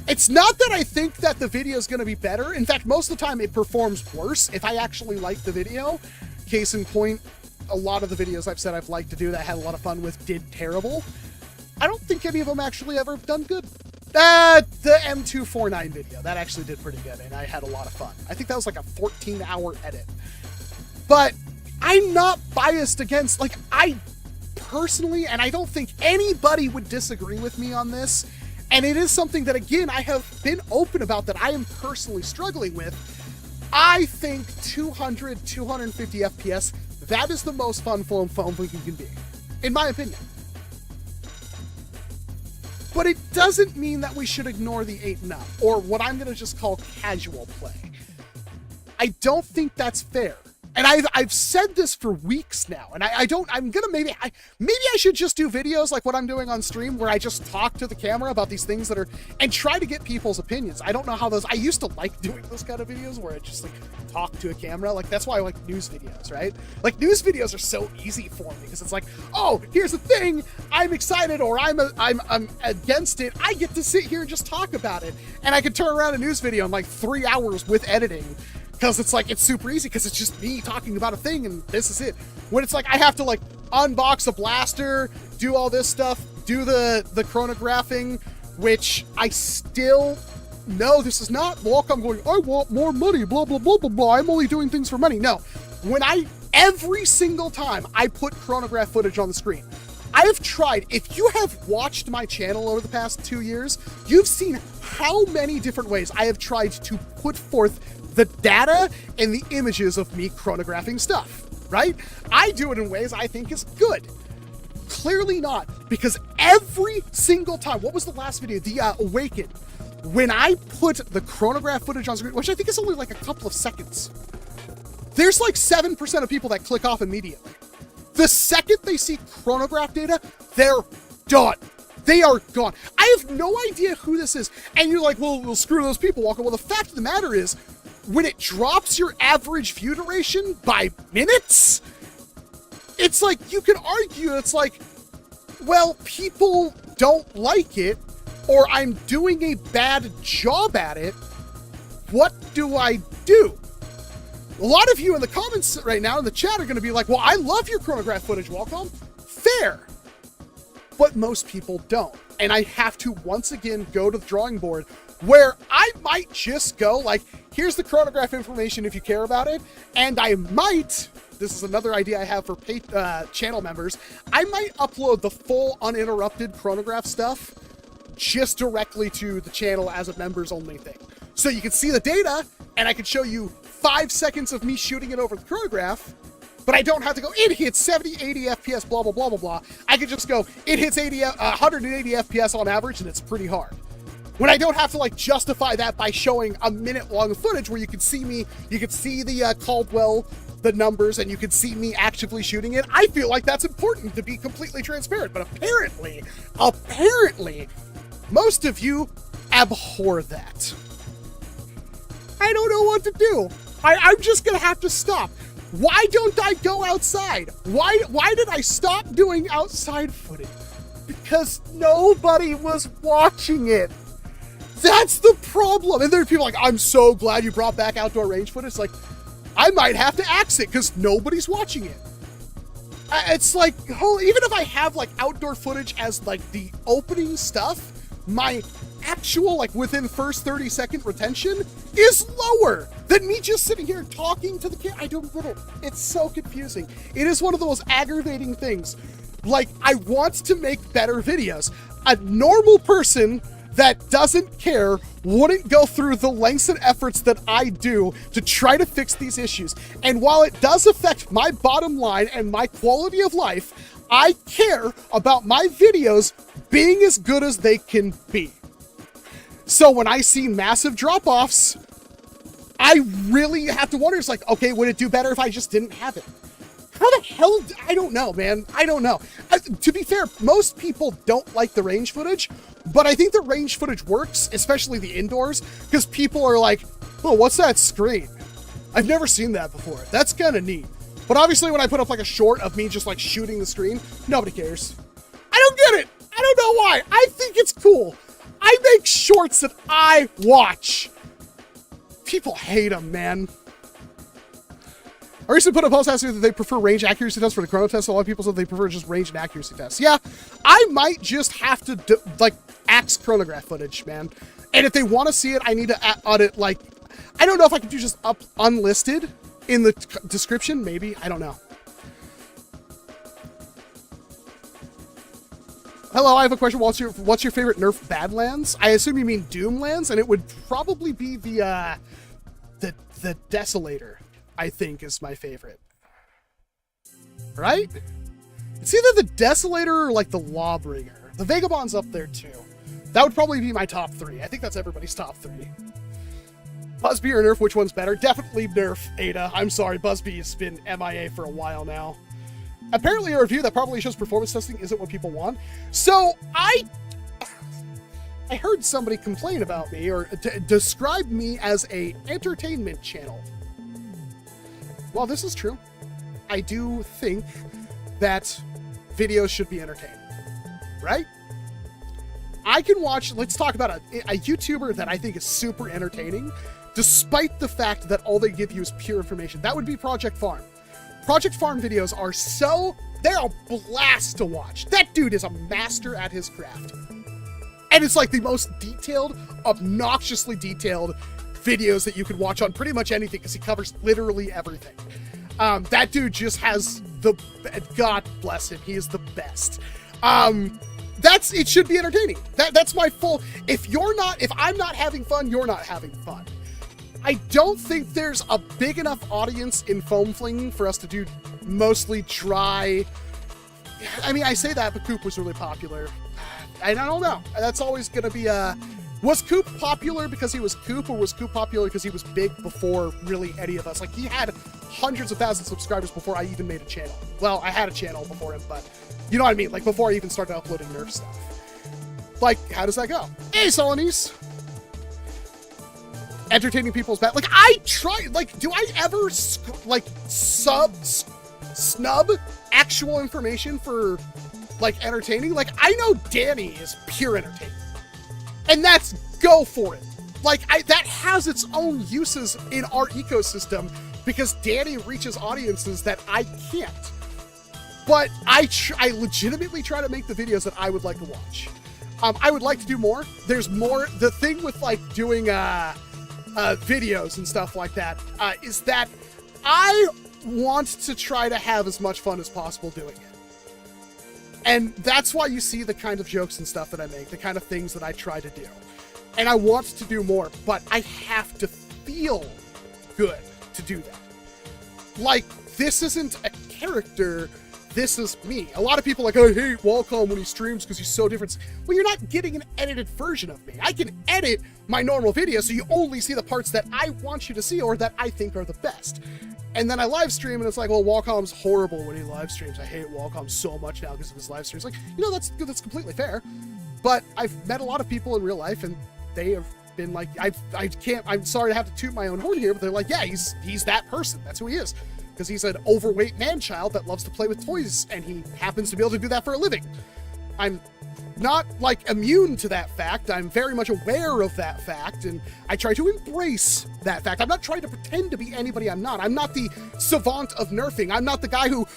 It's not that I think that the video is going to be better. In fact, most of the time it performs worse if I actually like the video. Case in point, a lot of the videos I've said I've liked to do that I had a lot of fun with did terrible. I don't think any of them actually ever done good. The M249 video, that actually did pretty good, and I had a lot of fun. I think that was like a 14-hour edit. But I'm not biased against, I personally, and I don't think anybody would disagree with me on this, and it is something that, again, I have been open about that I am personally struggling with. I think 200, 250 FPS, that is the most fun foam flinging can be, in my opinion. But it doesn't mean that we should ignore the 8 and up, or what I'm going to just call casual play. I don't think that's fair. And I've said this for weeks now, and maybe I should just do videos like what I'm doing on stream where I just talk to the camera about these things and try to get people's opinions. I don't know how I used to like doing those kind of videos where I just talk to a camera. That's why I like news videos, right? News videos are so easy for me because it's like, oh, here's the thing, I'm excited or I'm against it. I get to sit here and just talk about it. And I can turn around a news video in 3 hours with editing. Because it's super easy because it's just me talking about a thing and this is it. When it's I have to unbox a blaster, do all this stuff, do the chronographing, which I still know this is not Walcom going, I want more money, blah, blah, blah, blah, blah. I'm only doing things for money. No, every single time I put chronograph footage on the screen, I have tried, if you have watched my channel over the past 2 years, you've seen how many different ways I have tried to put forth the data and the images of me chronographing stuff, right? I do it in ways I think is good. Clearly not, because every single time, what was the last video? The Awaken. When I put the chronograph footage on screen, which I think is only like a couple of seconds, there's like 7% of people that click off immediately. The second they see chronograph data, they're done. They are gone. I have no idea who this is. And you're like, well, we'll screw those people, Walker. Well, the fact of the matter is, when it drops your average view duration by minutes, it's like, you can argue, it's like, well, people don't like it, or I'm doing a bad job at it. What do I do? A lot of you in the comments right now in the chat are going to be like, well, I love your chronograph footage, Walcom. Fair. But most people don't. And I have to once again go to the drawing board where I might just go like, here's the chronograph information if you care about it. And I might, this is another idea I have for channel members, I might upload the full uninterrupted chronograph stuff just directly to the channel as a members only thing. So you can see the data and I can show you 5 seconds of me shooting it over the chronograph, but I don't have to go, it hits 70, 80 FPS, blah, blah, blah, blah, blah. I can just go, it hits 180 FPS on average, and it's pretty hard. When I don't have to like justify that by showing a minute long footage where you can see me, you can see the Caldwell, the numbers, and you can see me actively shooting it. I feel like that's important to be completely transparent, but apparently, most of you abhor that. I don't know what to do. I'm just gonna have to stop. Why don't I go outside? Why did I stop doing outside footage? Because nobody was watching it. That's the problem. And there are people like, I'm so glad you brought back outdoor range footage. It's like, I might have to axe it because nobody's watching it. It's like, even if I have like outdoor footage as like the opening stuff, my actual like within first 30-second retention is lower than me just sitting here talking to the camera. I don't get it. It's so confusing. It is one of the most aggravating things. Like, I want to make better videos. A normal person that doesn't care wouldn't go through the lengths and efforts that I do to try to fix these issues. And while it does affect my bottom line and my quality of life, I care about my videos being as good as they can be. So when I see massive drop-offs, I really have to wonder, it's like, okay, would it do better if I just didn't have it? How the hell? I don't know, man. I don't know. To be fair, most people don't like the range footage, but I think the range footage works, especially the indoors, because people are like, oh, what's that screen? I've never seen that before. That's kind of neat. But obviously when I put up like a short of me just like shooting the screen, nobody cares. I don't get it. I don't know why. I think it's cool. I make shorts that I watch. People hate them, man. I recently put a post asking that they prefer range accuracy tests for the chrono test. A lot of people said they prefer just range and accuracy tests. Yeah, I might just have to like axe chronograph footage, man. And if they want to see it, I need to audit like, I don't know if I can do just up unlisted in the description. Maybe, I don't know. Hello, I have a question. What's your favorite Nerf Badlands? I assume you mean Doomlands, and it would probably be the Desolator, I think, is my favorite. Right? It's either the Desolator or like the Lawbringer. The Vagabond's up there too. That would probably be my top 3. I think that's everybody's top 3. Buzzbee or Nerf, which one's better? Definitely Nerf, Ada. I'm sorry, Buzzbee has been MIA for a while now. Apparently a review that probably shows performance testing isn't what people want. So I heard somebody complain about me or describe me as a entertainment channel. Well, this is true. I do think that videos should be entertaining, right? I can watch, let's talk about a YouTuber that I think is super entertaining, despite the fact that all they give you is pure information. That would be Project Farm. Project Farm videos are they're a blast to watch. That dude is a master at his craft. And it's like the most detailed, obnoxiously detailed videos that you could watch on pretty much anything because he covers literally everything. That dude just has God bless him, he is the best. It should be entertaining. That's my full, if I'm not having fun, you're not having fun. I don't think there's a big enough audience in foam flinging for us to do mostly dry. I mean, I say that, but Coop was really popular. I don't know. That's always going to be Was Coop popular because he was Coop, or was Coop popular because he was big before really any of us? Like, he had hundreds of thousands of subscribers before I even made a channel. Well, I had a channel before him, but you know what I mean? Like, before I even started uploading Nerf stuff. Like, how does that go? Hey, Miscellaneous! Entertaining people's back. Like, I try, like, do I ever, like, snub actual information for, like, entertaining? Like, I know Danny is pure entertainment. And that's go for it. Like, that has its own uses in our ecosystem because Danny reaches audiences that I can't. But I legitimately try to make the videos that I would like to watch. I would like to do more. There's more. The thing with, like, doing videos and stuff like that is that I want to try to have as much fun as possible doing it. And that's why you see the kind of jokes and stuff that I make, the kind of things that I try to do. And I want to do more, but I have to feel good to do that. Like, this isn't a character, this is me. A lot of people are like, I hate Walcom when he streams because he's so different. Well, you're not getting an edited version of me. I can edit my normal video so you only see the parts that I want you to see or that I think are the best. And then I live stream and it's like, well, Walcom's horrible when he live streams. I hate Walcom so much now because of his live streams. Like, you know, that's completely fair. But I've met a lot of people in real life and they have been like, I'm sorry to have to toot my own horn here, but they're like, yeah, he's that person. That's who he is. Because he's an overweight man-child that loves to play with toys and he happens to be able to do that for a living. I'm not, like, immune to that fact. I'm very much aware of that fact, and I try to embrace that fact. I'm not trying to pretend to be anybody I'm not. I'm not the savant of nerfing. I'm not the guy who,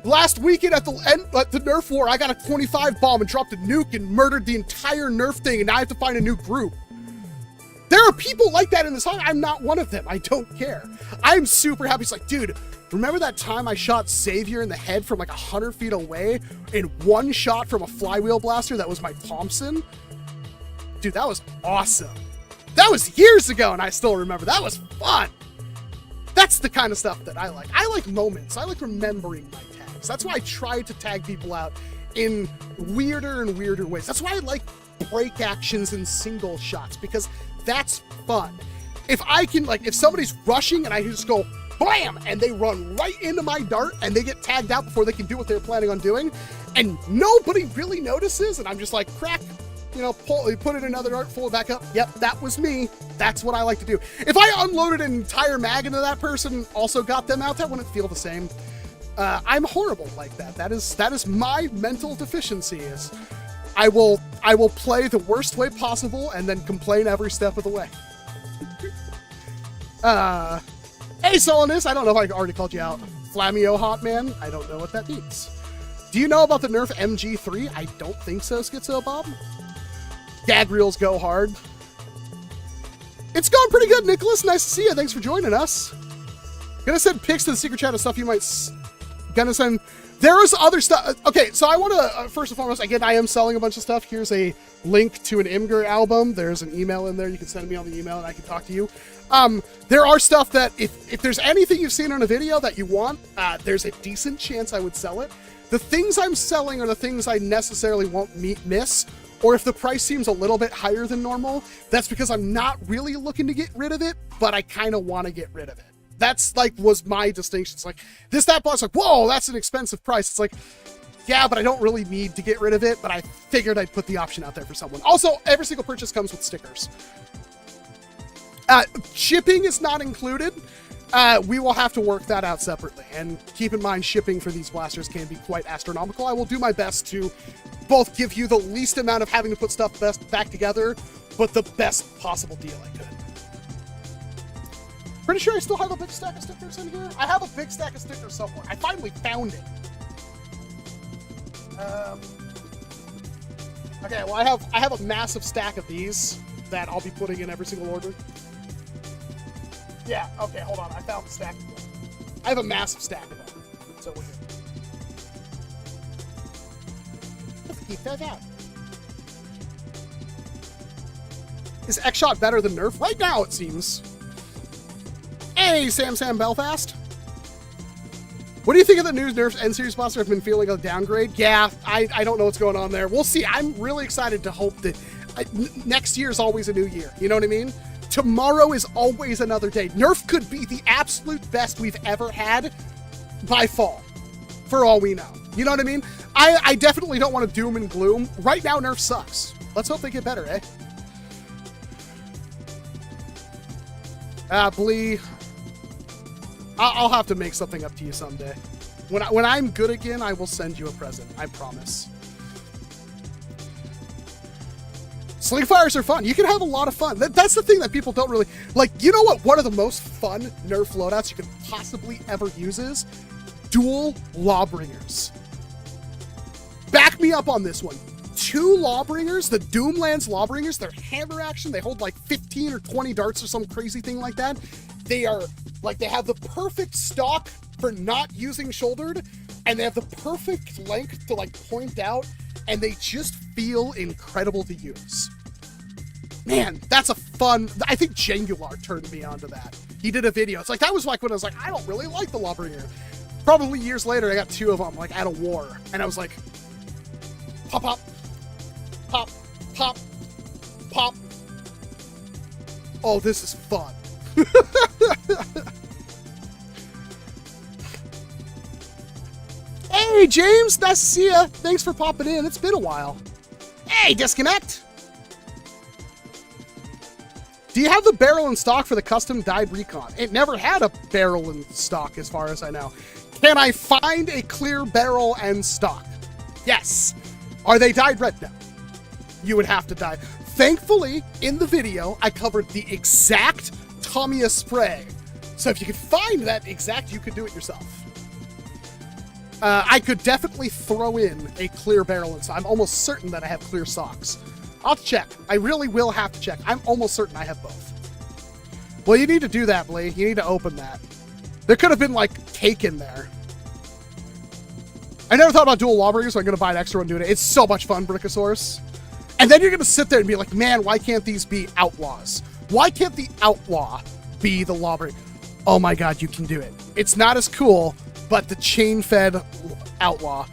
last weekend at the Nerf war, I got a 25 bomb and dropped a nuke and murdered the entire Nerf thing, and now I have to find a new group. There are people like that in this hobby. I'm not one of them. I don't care. I'm super happy. It's like, dude, remember that time I shot Xavier in the head from like 100 feet away in one shot from a flywheel blaster that was my Thompson? Dude, that was awesome. That was years ago and I still remember. That was fun. That's the kind of stuff that I like. I like moments. I like remembering my tags. That's why I try to tag people out in weirder and weirder ways. That's why I like break actions and single shots, because that's fun. If I can, like, if somebody's rushing and I can just go blam and they run right into my dart and they get tagged out before they can do what they're planning on doing and nobody really notices and I'm just like, crack, you know, put it in another dart, pull it back up. Yep, that was me. That's what I like to do. If I unloaded an entire mag into that person, also got them out, that wouldn't feel the same. I'm horrible like that. That is my mental deficiency. Is I will play the worst way possible and then complain every step of the way. Hey, Miscellaneous, I don't know if I already called you out. Flamio Hot Man, I don't know what that means. Do you know about the NERF MG3? I don't think so, Schizo Bob. Gag reels go hard. It's going pretty good, Nicholas. Nice to see you. Thanks for joining us. Gonna send pics to the secret chat of stuff you might... Gonna send... There is other stuff. Okay, so I want to, first and foremost, again, I am selling a bunch of stuff. Here's a link to an Imgur album. There's an email in there. You can send me on the email and I can talk to you. There are stuff that if there's anything you've seen on a video that you want, there's a decent chance I would sell it. The things I'm selling are the things I necessarily won't miss, or if the price seems a little bit higher than normal, that's because I'm not really looking to get rid of it, but I kind of want to get rid of it. That's like, was my distinction. It's like, that box, like, whoa, that's an expensive price. It's like, yeah, but I don't really need to get rid of it, but I figured I'd put the option out there for someone. Also, every single purchase comes with stickers. Shipping is not included. We will have to work that out separately. And keep in mind, shipping for these blasters can be quite astronomical. I will do my best to both give you the least amount of having to put stuff back together, but the best possible deal I could. Pretty sure I still have a big stack of stickers in here. I have a big stack of stickers somewhere. I finally found it. Okay, well, I have a massive stack of these that I'll be putting in every single order. Yeah, okay, hold on. I found the stack. I have a massive stack of them. So we're good. Let's keep those out. Is X-Shot better than Nerf? Right now, it seems. Hey, Sam Belfast. What do you think of the new Nerf N-Series blaster? I've been feeling a downgrade. Yeah, I don't know what's going on there. We'll see. I'm really excited to hope that... Next year is always a new year. You know what I mean? Tomorrow is always another day. Nerf could be the absolute best we've ever had by fall, for all we know. You know what I mean? I definitely don't want to doom and gloom. Right now, Nerf sucks. Let's hope they get better, eh? Blee, I'll have to make something up to you someday. When I'm good again, I will send you a present. I promise. Sling fires are fun. You can have a lot of fun. That's the thing that people don't really... Like, you know what one of the most fun Nerf loadouts you could possibly ever use is? Dual Lawbringers. Back me up on this one. 2 Lawbringers, the Doomlands Lawbringers, they're hammer action. They hold like 15 or 20 darts or some crazy thing like that. They are, like, they have the perfect stock for not using shouldered, and they have the perfect length to, like, point out, and they just feel incredible to use. Man, that's a fun... I think Jangular turned me onto that. He did a video. It's like, that was like when I was like, I don't really like the Lawbringer. Probably years later, I got 2 of them, like, at a war, and I was like, pop, pop, pop, pop, pop. Oh, this is fun. Hey, James, nice to see ya. Thanks for popping in. It's been a while. Hey, Disconnect. Do you have the barrel in stock for the custom dyed recon? It never had a barrel in stock, as far as I know. Can I find a clear barrel and stock? Yes. Are they dyed red? No. You would have to dye. Thankfully, in the video, I covered the exact Tamiya spray. So if you could find that exact, you could do it yourself. I could definitely throw in a clear barrel inside. I'm almost certain that I have clear socks. I'll check. I really will have to check. I'm almost certain I have both. Well, you need to do that, Blee. You need to open that. There could have been, like, cake in there. I never thought about dual Lawbringers, so I'm going to buy an extra one doing it. It's so much fun, Brickosaurus. And then you're going to sit there and be like, man, why can't these be outlaws? Why can't the outlaw be the Lawbringer? Oh my god, you can do it. It's not as cool, but the chain-fed outlaw.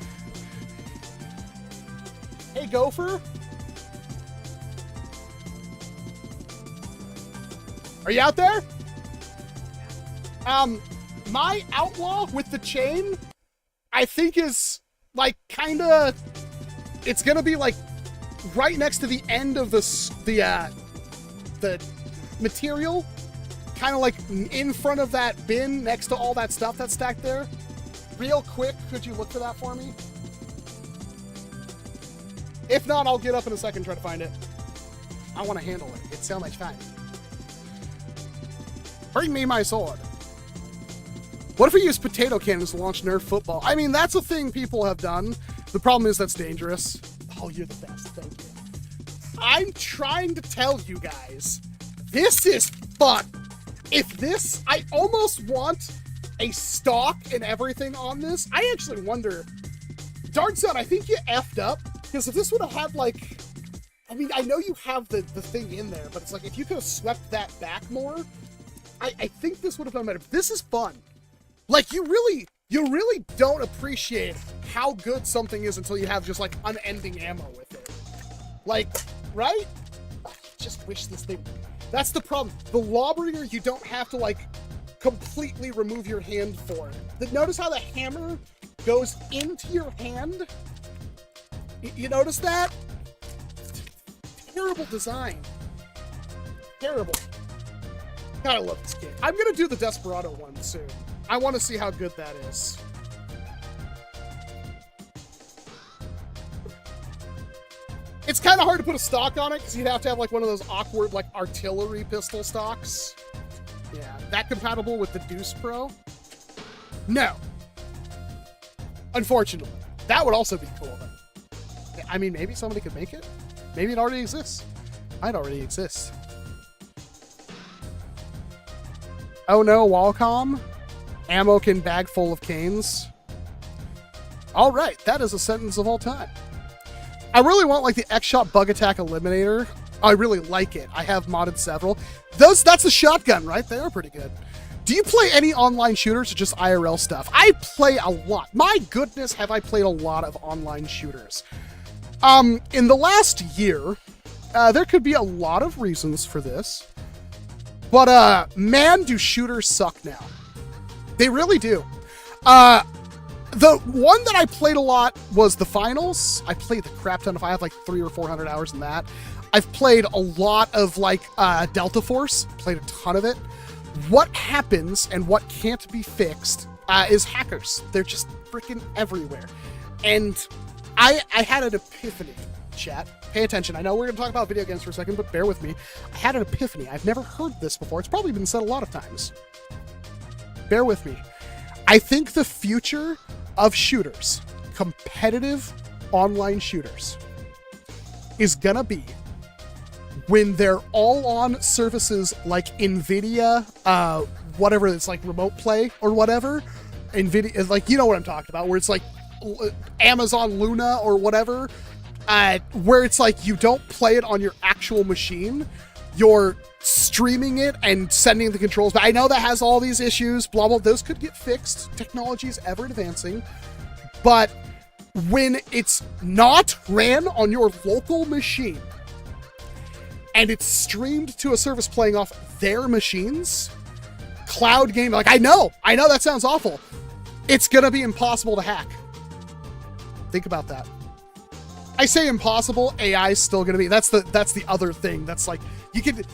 Hey, Gopher. Are you out there? My outlaw with the chain, I think is, like, kinda... It's gonna be, like, right next to the end of the material. Kind of like in front of that bin next to all that stuff that's stacked there. Real quick, could you look for that for me? If not, I'll get up in a second and try to find it. I want to handle it. It's so much fun. Bring me my sword. What if we use potato cannons to launch Nerf football? I mean, that's a thing people have done. The problem is that's dangerous. Oh, you're the best. Thank you. I'm trying to tell you guys, this is fun. If this, I almost want a stock and everything on this. I actually wonder, Dark Zone, I think you effed up, because if this would have had, like, I mean, I know you have the thing in there, but it's like, if you could have swept that back more, I think this would have done better. This is fun. Like, you really don't appreciate how good something is until you have just, like, unending ammo with it. Like, right? I just wish this thing... That's the problem. The Lawbringer, you don't have to, like, completely remove your hand for it. Notice how the hammer goes into your hand? You notice that? Terrible design. Terrible. God, I love this game. I'm gonna do the Desperado one soon. I want to see how good that is. It's kind of hard to put a stock on it because you'd have to have like one of those awkward like artillery pistol stocks. Yeah, that compatible with the Deuce Pro? No. Unfortunately. That would also be cool though. I mean, maybe somebody could make it. Maybe it already exists. Might already exist. Oh no, Walcom. Ammo can bag full of canes. All right, that is a sentence of all time. I really want like the X-Shot Bug Attack Eliminator. I really like it. I have modded several. That's a shotgun, right? They are pretty good. Do you play any online shooters or just IRL stuff? I play a lot. My goodness, have I played a lot of online shooters. In the last year, There could be a lot of reasons for this. But, man, do shooters suck now. They really do. The one that I played a lot was the finals. I played the crap ton of, I have like 300 or 400 hours in that. I've played a lot of like Delta Force, played a ton of it. What happens and what can't be fixed is hackers. They're just freaking everywhere. And I had an epiphany, chat. Pay attention. I know we're going to talk about video games for a second, but bear with me. I had an epiphany. I've never heard this before. It's probably been said a lot of times. Bear with me. I think the future of shooters, competitive online shooters, is gonna be when they're all on services like NVIDIA, whatever, it's like remote play or whatever. NVIDIA, like, you know what I'm talking about, where it's like Amazon Luna or whatever, where it's like you don't play it on your actual machine, you're streaming it and sending the controls. But I know that has all these issues, blah, blah. Those could get fixed. Technology is ever advancing. But when it's not ran on your local machine and it's streamed to a service playing off their machines, cloud game, like, I know that sounds awful. It's going to be impossible to hack. Think about that. I say impossible, AI is still going to be, that's the other thing. That's like, you could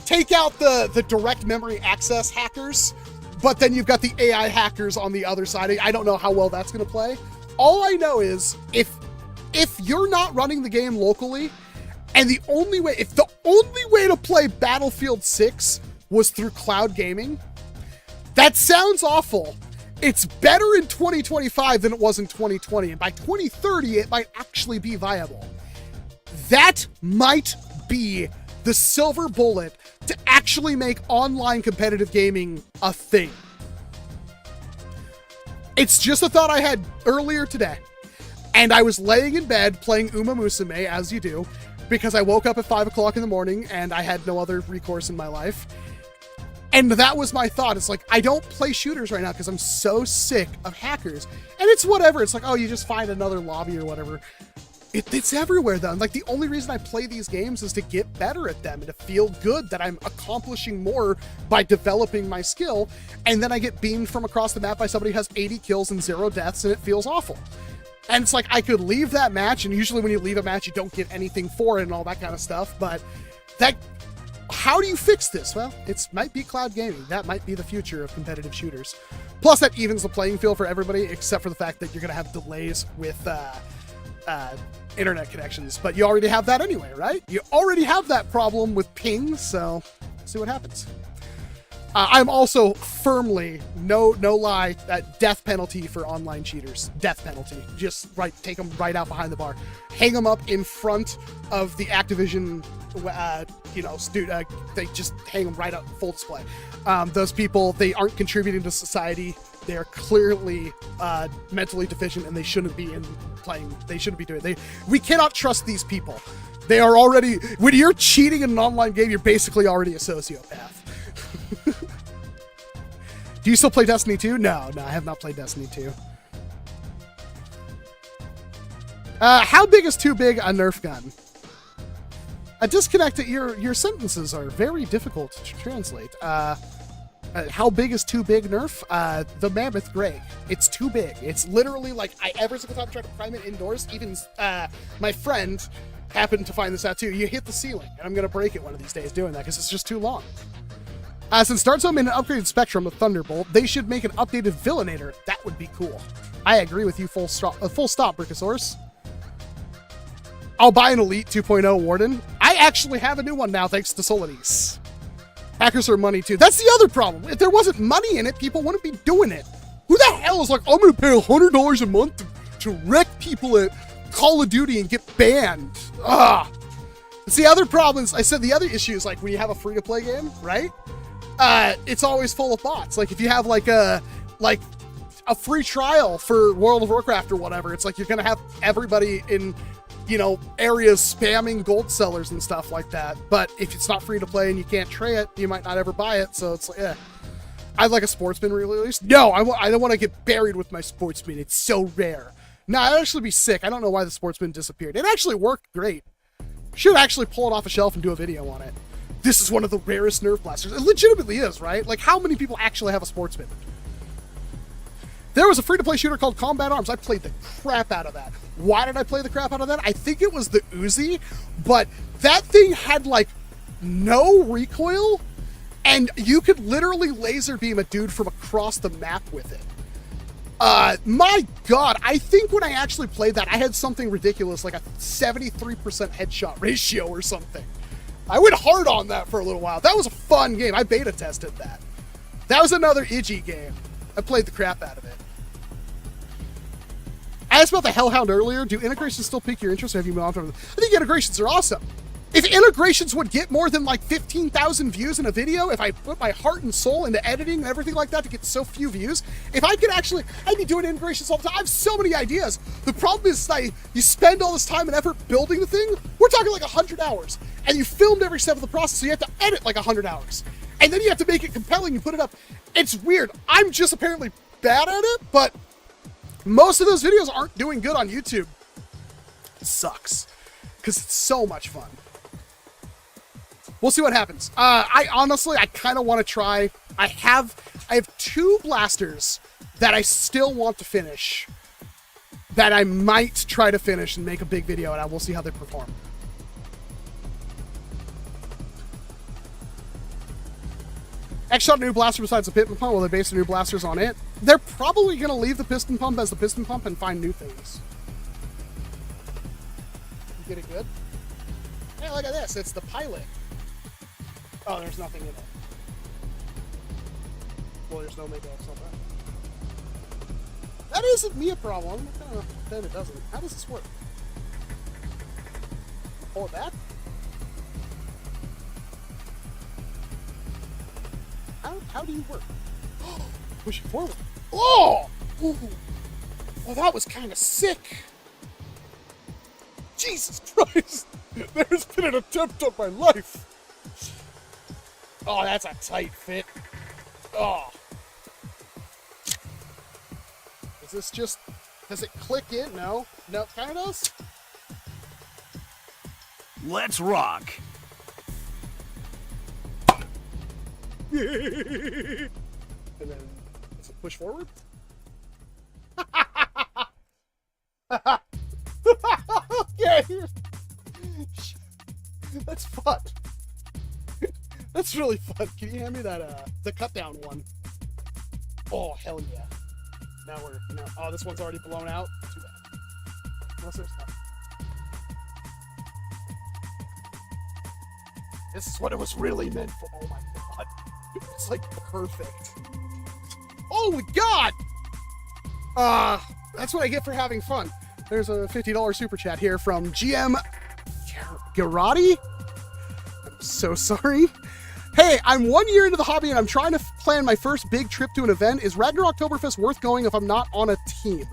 take out the direct memory access hackers, but then you've got the AI hackers on the other side. I don't know how well that's going to play. All I know is if you're not running the game locally, and the only way to play Battlefield 6 was through cloud gaming, that sounds awful. It's better in 2025 than it was in 2020, and by 2030, it might actually be viable. That might be the silver bullet to actually make online competitive gaming a thing. It's just a thought I had earlier today, and I was laying in bed playing Uma Musume, as you do, because I woke up at 5 o'clock in the morning and I had no other recourse in my life. And that was my thought. It's like, I don't play shooters right now because I'm so sick of hackers. And it's whatever. It's like, oh, you just find another lobby or whatever. It's everywhere, though. Like, the only reason I play these games is to get better at them and to feel good that I'm accomplishing more by developing my skill. And then I get beamed from across the map by somebody who has 80 kills and 0 deaths, and it feels awful. And it's like, I could leave that match, and usually when you leave a match, you don't get anything for it and all that kind of stuff. But that... how do you fix this? Well, it might be cloud gaming. That might be the future of competitive shooters. Plus, that evens the playing field for everybody, except for the fact that you're going to have delays with internet connections. But you already have that anyway, right? You already have that problem with ping, so see what happens. I'm also firmly, no lie, death penalty for online cheaters. Death penalty. Just take them right out behind the bar. Hang them up in front of the Activision, they just hang them right up full display. Those people, they aren't contributing to society. They are clearly mentally deficient, and they shouldn't be they shouldn't be doing it. We cannot trust these people. They are already, when you're cheating in an online game, you're basically already a sociopath. Do you still play Destiny 2? No, I have not played Destiny 2. How big is too big a Nerf gun? Disconnected. Your sentences are very difficult to translate. How big is too big Nerf? The Mammoth Gray. It's too big. It's literally like, every single time I try to prime it indoors, even my friend happened to find this out too. You hit the ceiling, and I'm going to break it one of these days doing that because it's just too long. Since Dark Zone made an upgraded Spectrum of Thunderbolt, they should make an updated Villainator. That would be cool. I agree with you, full stop, Brickosaurus. I'll buy an Elite 2.0 Warden. I actually have a new one now, thanks to Miscellaneous. Hackers are money, too. That's the other problem. If there wasn't money in it, people wouldn't be doing it. Who the hell is like, I'm going to pay $100 a month to wreck people at Call of Duty and get banned? It's the other problems. I said the other issue is like when you have a free-to-play game, right? It's always full of bots. Like if you have like a free trial for World of Warcraft or whatever, it's like you're going to have everybody in, areas spamming gold sellers and stuff like that. But if it's not free to play and you can't trade it, you might not ever buy it. So it's like, I'd like a Sportsman release. No, I don't want to get buried with my Sportsman. It's so rare. No, I'd actually be sick. I don't know why the Sportsman disappeared. It actually worked great. Should actually pull it off a shelf and do a video on it. This is one of the rarest Nerf blasters. It legitimately is, right? Like, how many people actually have a Sportsman? There was a free-to-play shooter called Combat Arms. I played the crap out of that. Why did I play the crap out of that? I think it was the Uzi, but that thing had, like, no recoil, and you could literally laser beam a dude from across the map with it. My God, I think when I actually played that, I had something ridiculous, like a 73% headshot ratio or something. I went hard on that for a little while. That was a fun game. I beta tested that. That was another Iggy game. I played the crap out of it. I asked about the Hellhound earlier. Do integrations still pique your interest, or have you moved on from them? I think integrations are awesome. If integrations would get more than like 15,000 views in a video, if I put my heart and soul into editing and everything like that to get so few views, if I could actually, I'd be doing integrations all the time. I have so many ideas. The problem is that you spend all this time and effort building the thing. We're talking like 100 hours, and you filmed every step of the process, so you have to edit like 100 hours. And then you have to make it compelling and put it up. It's weird. I'm just apparently bad at it, but most of those videos aren't doing good on YouTube. It sucks, because it's so much fun. We'll see what happens. I honestly kind of want to try. I have 2 blasters that I still want to finish, that I might try to finish and make a big video, and we'll see how they perform. X shot a new blaster besides the piston pump. Will they base the new blasters on it? They're probably going to leave the piston pump as the piston pump and find new things. You get it good? Hey, look at this. It's the pilot. Oh, there's nothing in it. Well, there's no maybe that's not that. That isn't me a problem. Then it doesn't. How does this work? Pull it back? How do you work? Push it forward. Oh! Ooh. Well, that was kind of sick. Jesus Christ! There's been an attempt on my life. Oh, that's a tight fit. Oh. Is this just... Does it click in? No. No, it kind of does. Let's rock. And then, does it push forward? Okay. That's fun. That's really fun. Can you hand me that, the cut down one? Oh, hell yeah. Now oh, this one's already blown out. Too bad. Unless there's nothing. This is what it was really meant for. Oh my God. It's like perfect. Oh my God! That's what I get for having fun. There's a $50 super chat here from GM Garati. I'm so sorry. Hey, I'm 1 year into the hobby and I'm trying to plan my first big trip to an event. Is Ragnarok Oktoberfest worth going if I'm not on a team?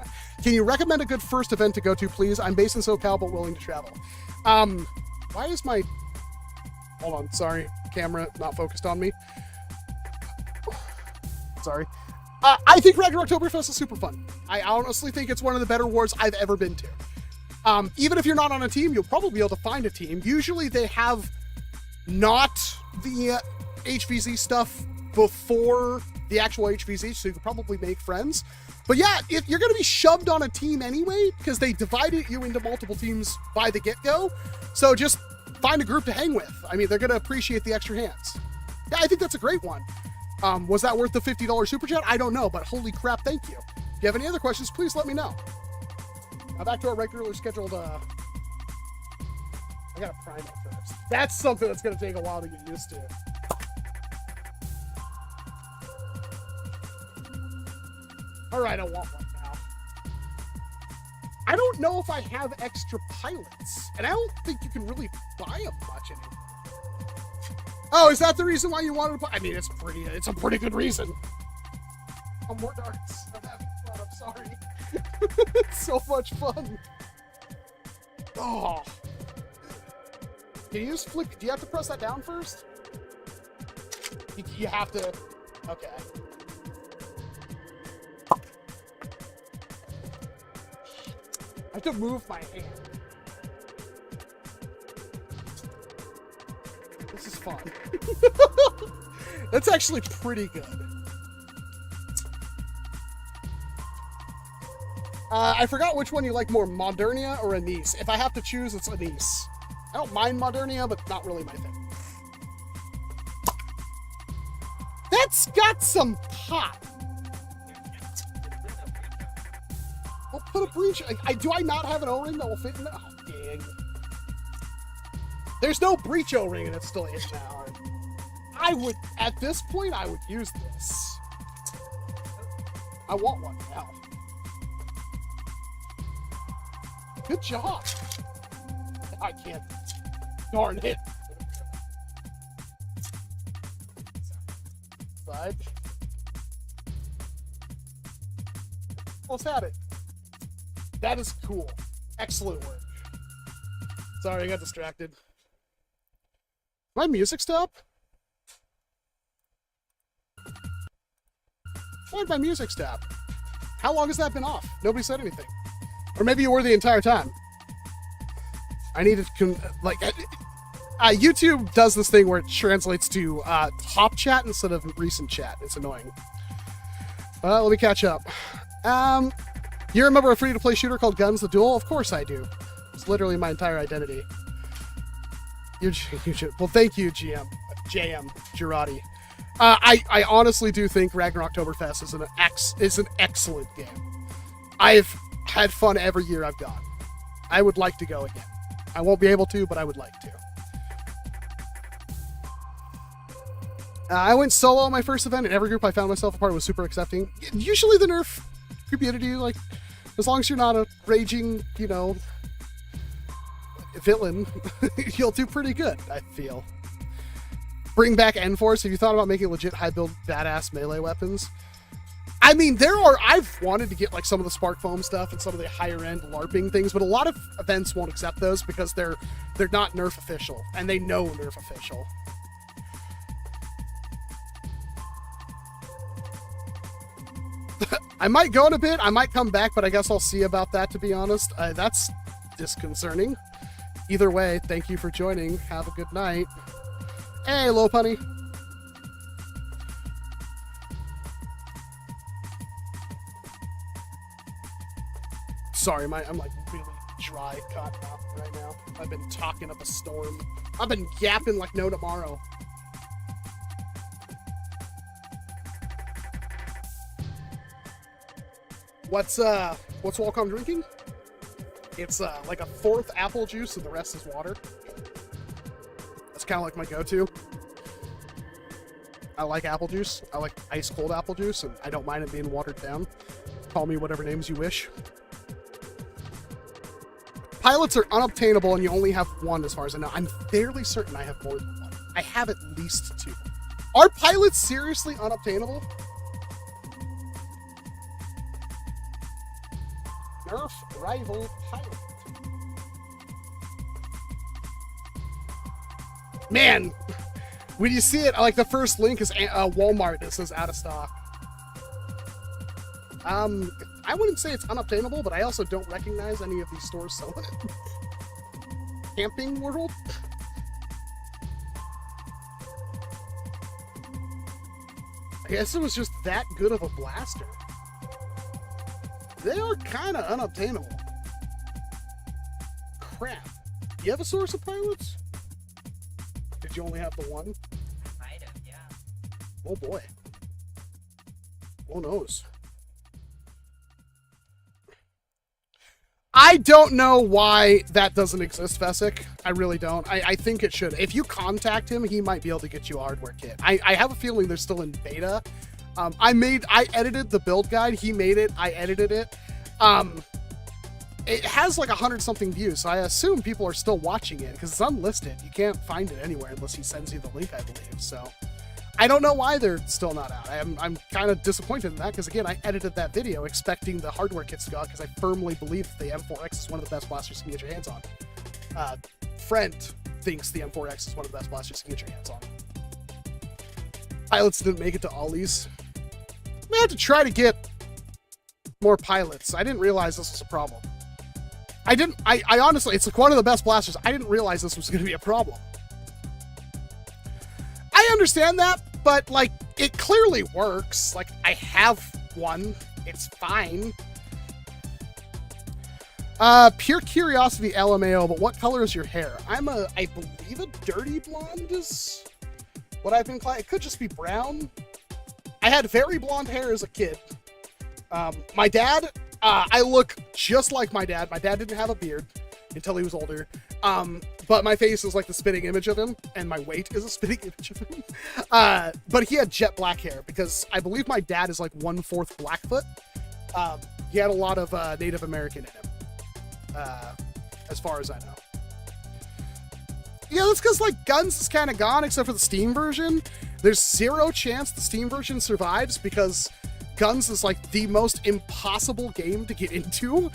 Can you recommend a good first event to go to, please? I'm based in SoCal but willing to travel. Why is my... Hold on, sorry. Camera not focused on me. Sorry. I think Ragnarok Oktoberfest is super fun. I honestly think it's one of the better wars I've ever been to. Even if you're not on a team, you'll probably be able to find a team. Usually they have not the HVZ stuff before the actual HVZ, so you could probably make friends. But yeah, if you're going to be shoved on a team anyway, because they divided you into multiple teams by the get-go, so just find a group to hang with. I mean, they're going to appreciate the extra hands. Yeah, I think that's a great one. Was that worth the $50 super chat? I don't know, but holy crap, thank you. If you have any other questions, please let me know. Now back to our regularly scheduled, I gotta prime it first. That's something that's gonna take a while to get used to. Alright, I want one now. I don't know if I have extra pilots, and I don't think you can really buy them much anymore. Oh, is that the reason why you wanted to play? I mean, it's a pretty good reason. Oh, more darts. I'm having fun. I'm sorry. It's so much fun. Oh. Can you use flick? Do you have to press that down first? You have to. Okay. I have to move my hand. This is fun. That's actually pretty good. I forgot which one you like more, Modernia or Anise. If I have to choose, it's Anise. I don't mind Modernia, but not really my thing. That's got some pop. I'll put a breach. Do I not have an O-ring that will fit in there? Oh, dang. There's no breach O-ring and it's still in now. I would, at this point, I would use this. I want one now. Good job. I can't. Darn it. Side. Almost had it. That is cool. Excellent work. Sorry, I got distracted. My music stop? Why did my music stop? How long has that been off? Nobody said anything. Or maybe you were the entire time. I needed to, YouTube does this thing where it translates to top chat instead of recent chat. It's annoying. Let me catch up. You remember a free-to-play shooter called Guns the Duel? Of course I do. It's literally my entire identity. Well, thank you, JM Girardi. I honestly do think Ragnar Oktoberfest is an excellent game. I've had fun every year I've gone. I would like to go again. I won't be able to, but I would like to. I went solo on my first event, and every group I found myself a part was super accepting. Usually the NERF community, like, as long as you're not a raging, villain, you'll do pretty good, I feel. Bring back N-Force. Have you thought about making legit high-build badass melee weapons? I mean, I've wanted to get like some of the spark foam stuff and some of the higher end LARPing things, but a lot of events won't accept those because they're not NERF official, and they know NERF official. I might go in a bit, I might come back, but I guess I'll see about that, to be honest. That's disconcerting. Either way, thank you for joining. Have a good night. Hey, Lopunny. Sorry, I'm like really dry cotton mouth right now. I've been talking up a storm. I've been yapping like no tomorrow. What's Walcom drinking? It's like a fourth apple juice and the rest is water. That's kind of like my go-to. I like apple juice. I like ice cold apple juice, and I don't mind it being watered down. Call me whatever names you wish. Pilots are unobtainable, and you only have one as far as I know. I'm fairly certain I have more than one. I have at least two. Are pilots seriously unobtainable? NERF rival pilot. Man, when you see it, like the first link is Walmart that says out of stock. I wouldn't say it's unobtainable, but I also don't recognize any of these stores selling it. Camping World? I guess it was just that good of a blaster. They are kind of unobtainable. Crap. You have a source of pilots? Did you only have the one? Might have, yeah. Oh boy. Who knows? I don't know why that doesn't exist, Vesic. I really don't. I think it should. If you contact him, he might be able to get you a hardware kit. I have a feeling they're still in beta. I edited the build guide. He made it. I edited it. It has like 100-something views, so I assume people are still watching it because it's unlisted. You can't find it anywhere unless he sends you the link, I believe. So I don't know why they're still not out. I'm kind of disappointed in that because, again, I edited that video expecting the hardware kits to go out because I firmly believe the M4X is one of the best blasters you can get your hands on. Friend thinks the M4X is one of the best blasters you can get your hands on. Pilots didn't make it to Ollie's. I have to try to get more pilots. I didn't realize this was a problem. I honestly, it's like one of the best blasters. I didn't realize this was going to be a problem. understand that, but like it clearly works. Like I have one. It's fine. Pure curiosity, LMAO, but what color is your hair? I believe a dirty blonde is what I've been calling. It could just be brown. I had very blonde hair as a kid. My dad, I look just like my dad. My dad didn't have a beard until he was older. But my face is like the spitting image of him, and my weight is a spitting image of him. But he had jet black hair because I believe my dad is like 1/4 Blackfoot. He had a lot of Native American in him. As far as I know. Yeah, that's because like Guns is kind of gone except for the Steam version. There's zero chance the Steam version survives because Guns is like the most impossible game to get into.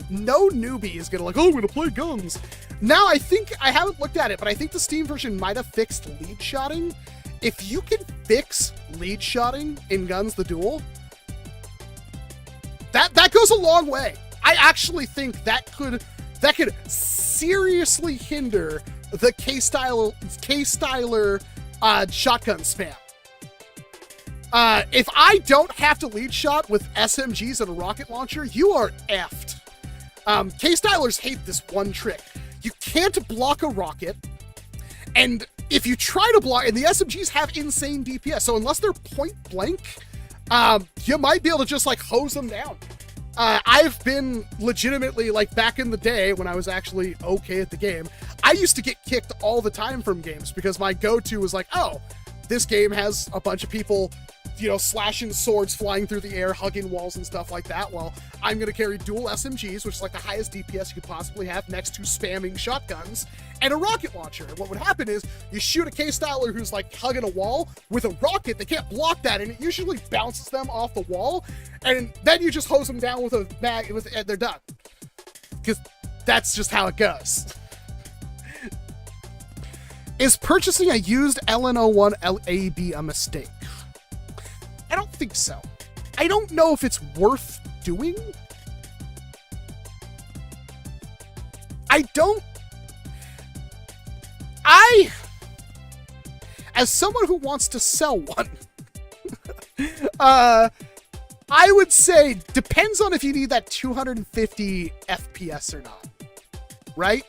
No newbie is gonna like, oh, I'm gonna play Guns. Now I think, I haven't looked at it, but I think the Steam version might have fixed lead shotting. If you can fix lead shotting in Guns the Duel, that goes a long way. I actually think that could seriously hinder the K-Styler shotgun spam. If I don't have to lead shot with SMGs and a rocket launcher, you are effed. K-Stylers hate this one trick. You can't block a rocket, and if you try to block, and the SMGs have insane DPS, so unless they're point blank, you might be able to just like hose them down. I've been legitimately, like back in the day when I was actually okay at the game, I used to get kicked all the time from games because my go-to was like, oh, this game has a bunch of people, you know, slashing swords, flying through the air, hugging walls and stuff like that. Well, I'm going to carry dual SMGs, which is like the highest DPS you could possibly have, next to spamming shotguns and a rocket launcher. And what would happen is you shoot a K-Styler who's like hugging a wall with a rocket. They can't block that, and it usually bounces them off the wall. And then you just hose them down with a mag, and they're done. Because that's just how it goes. Is purchasing a used LN01 LAB a mistake? I don't think so. I don't know if it's worth doing. As someone who wants to sell one, I would say depends on if you need that 250 FPS or not, right?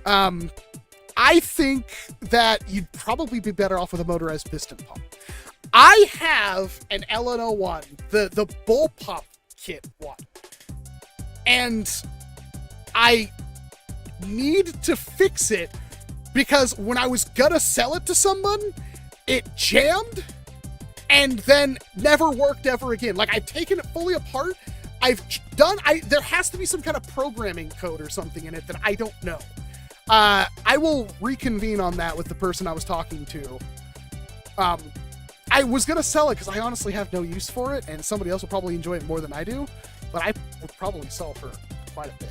I think that you'd probably be better off with a motorized piston pump. I have an LN01, the bullpup kit one, and I need to fix it because when I was gonna sell it to someone, it jammed and then never worked ever again. Like, I've taken it fully apart. There has to be some kind of programming code or something in it that I don't know. I will reconvene on that with the person I was talking to. I was gonna sell it because I honestly have no use for it, and somebody else will probably enjoy it more than I do, but I would probably sell for quite a bit.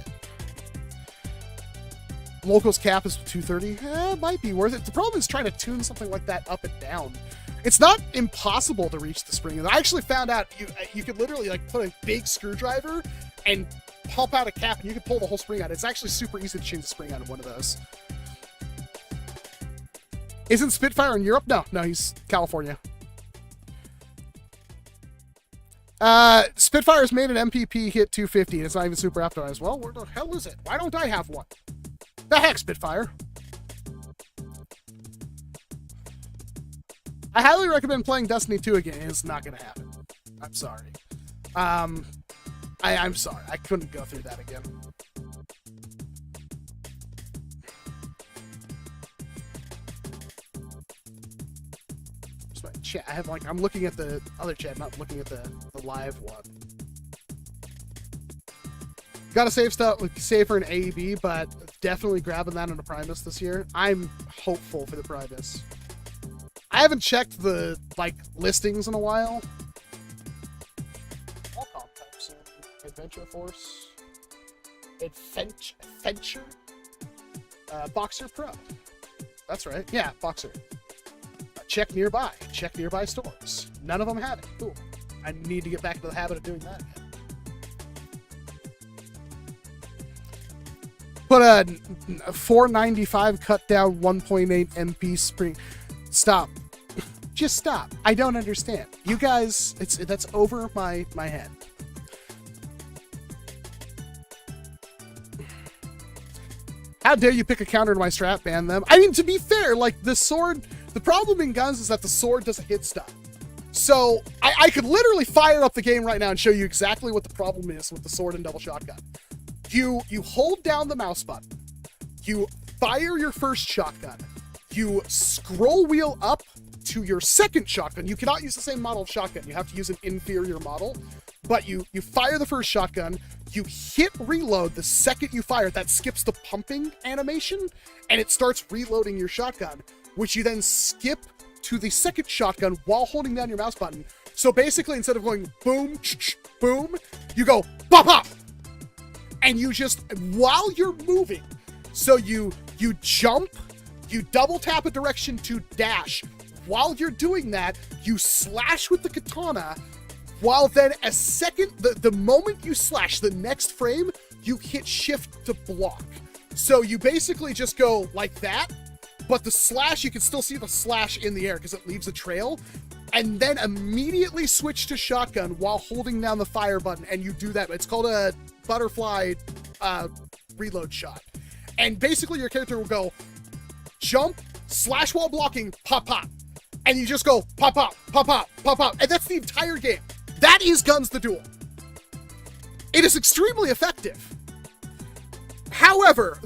Locals cap is 230. It might be worth it. The problem is trying to tune something like that up and down. It's not impossible to reach the spring. I actually found out you could literally like put a big screwdriver and pop out a cap, and you can pull the whole spring out. It's actually super easy to change the spring out of one of those. Isn't Spitfire in Europe? No, he's California. Spitfire's made an MPP hit 250, and it's not even super optimized. Well, where the hell is it? Why don't I have one? The heck, Spitfire? I highly recommend playing Destiny 2 again. It's not going to happen. I'm sorry. I'm sorry. I couldn't go through that again. Just my chat. I have like, I'm looking at the other chat, not looking at the live one. Gotta save stuff, save for an AEB, but definitely grabbing that on a Primus this year. I'm hopeful for the Primus. I haven't checked the like listings in a while. Walcom types in Adventure Force, Adventure, Boxer Pro. That's right. Yeah, Boxer. Check nearby stores. None of them have it. Cool. I need to get back into the habit of doing that again. Put a 495 cut down 1.8 MP spring. Stop. Just stop. I don't understand. You guys, that's over my head. How dare you pick a counter to my strap, ban them? I mean, to be fair, like, the sword, the problem in guns is that the sword doesn't hit stuff. So, I could literally fire up the game right now and show you exactly what the problem is with the sword and double shotgun. You hold down the mouse button. You fire your first shotgun. You scroll wheel up to your second shotgun. You cannot use the same model of shotgun. You have to use an inferior model. But you fire the first shotgun, you hit reload the second you fire. That skips the pumping animation, and it starts reloading your shotgun, which you then skip to the second shotgun while holding down your mouse button. So basically, instead of going boom, boom, you go pop, pop. And you just, while you're moving, so you jump, you double tap a direction to dash. While you're doing that, you slash with the katana, while then a second, the moment you slash, the next frame, you hit shift to block. So you basically just go like that, but the slash, you can still see the slash in the air because it leaves a trail, and then immediately switch to shotgun while holding down the fire button, and you do that. It's called a butterfly reload shot. And basically your character will go jump, slash while blocking, pop, pop. And you just go pop, pop, pop, pop, pop, pop. And that's the entire game. That is Guns the Duel. It is extremely effective. However,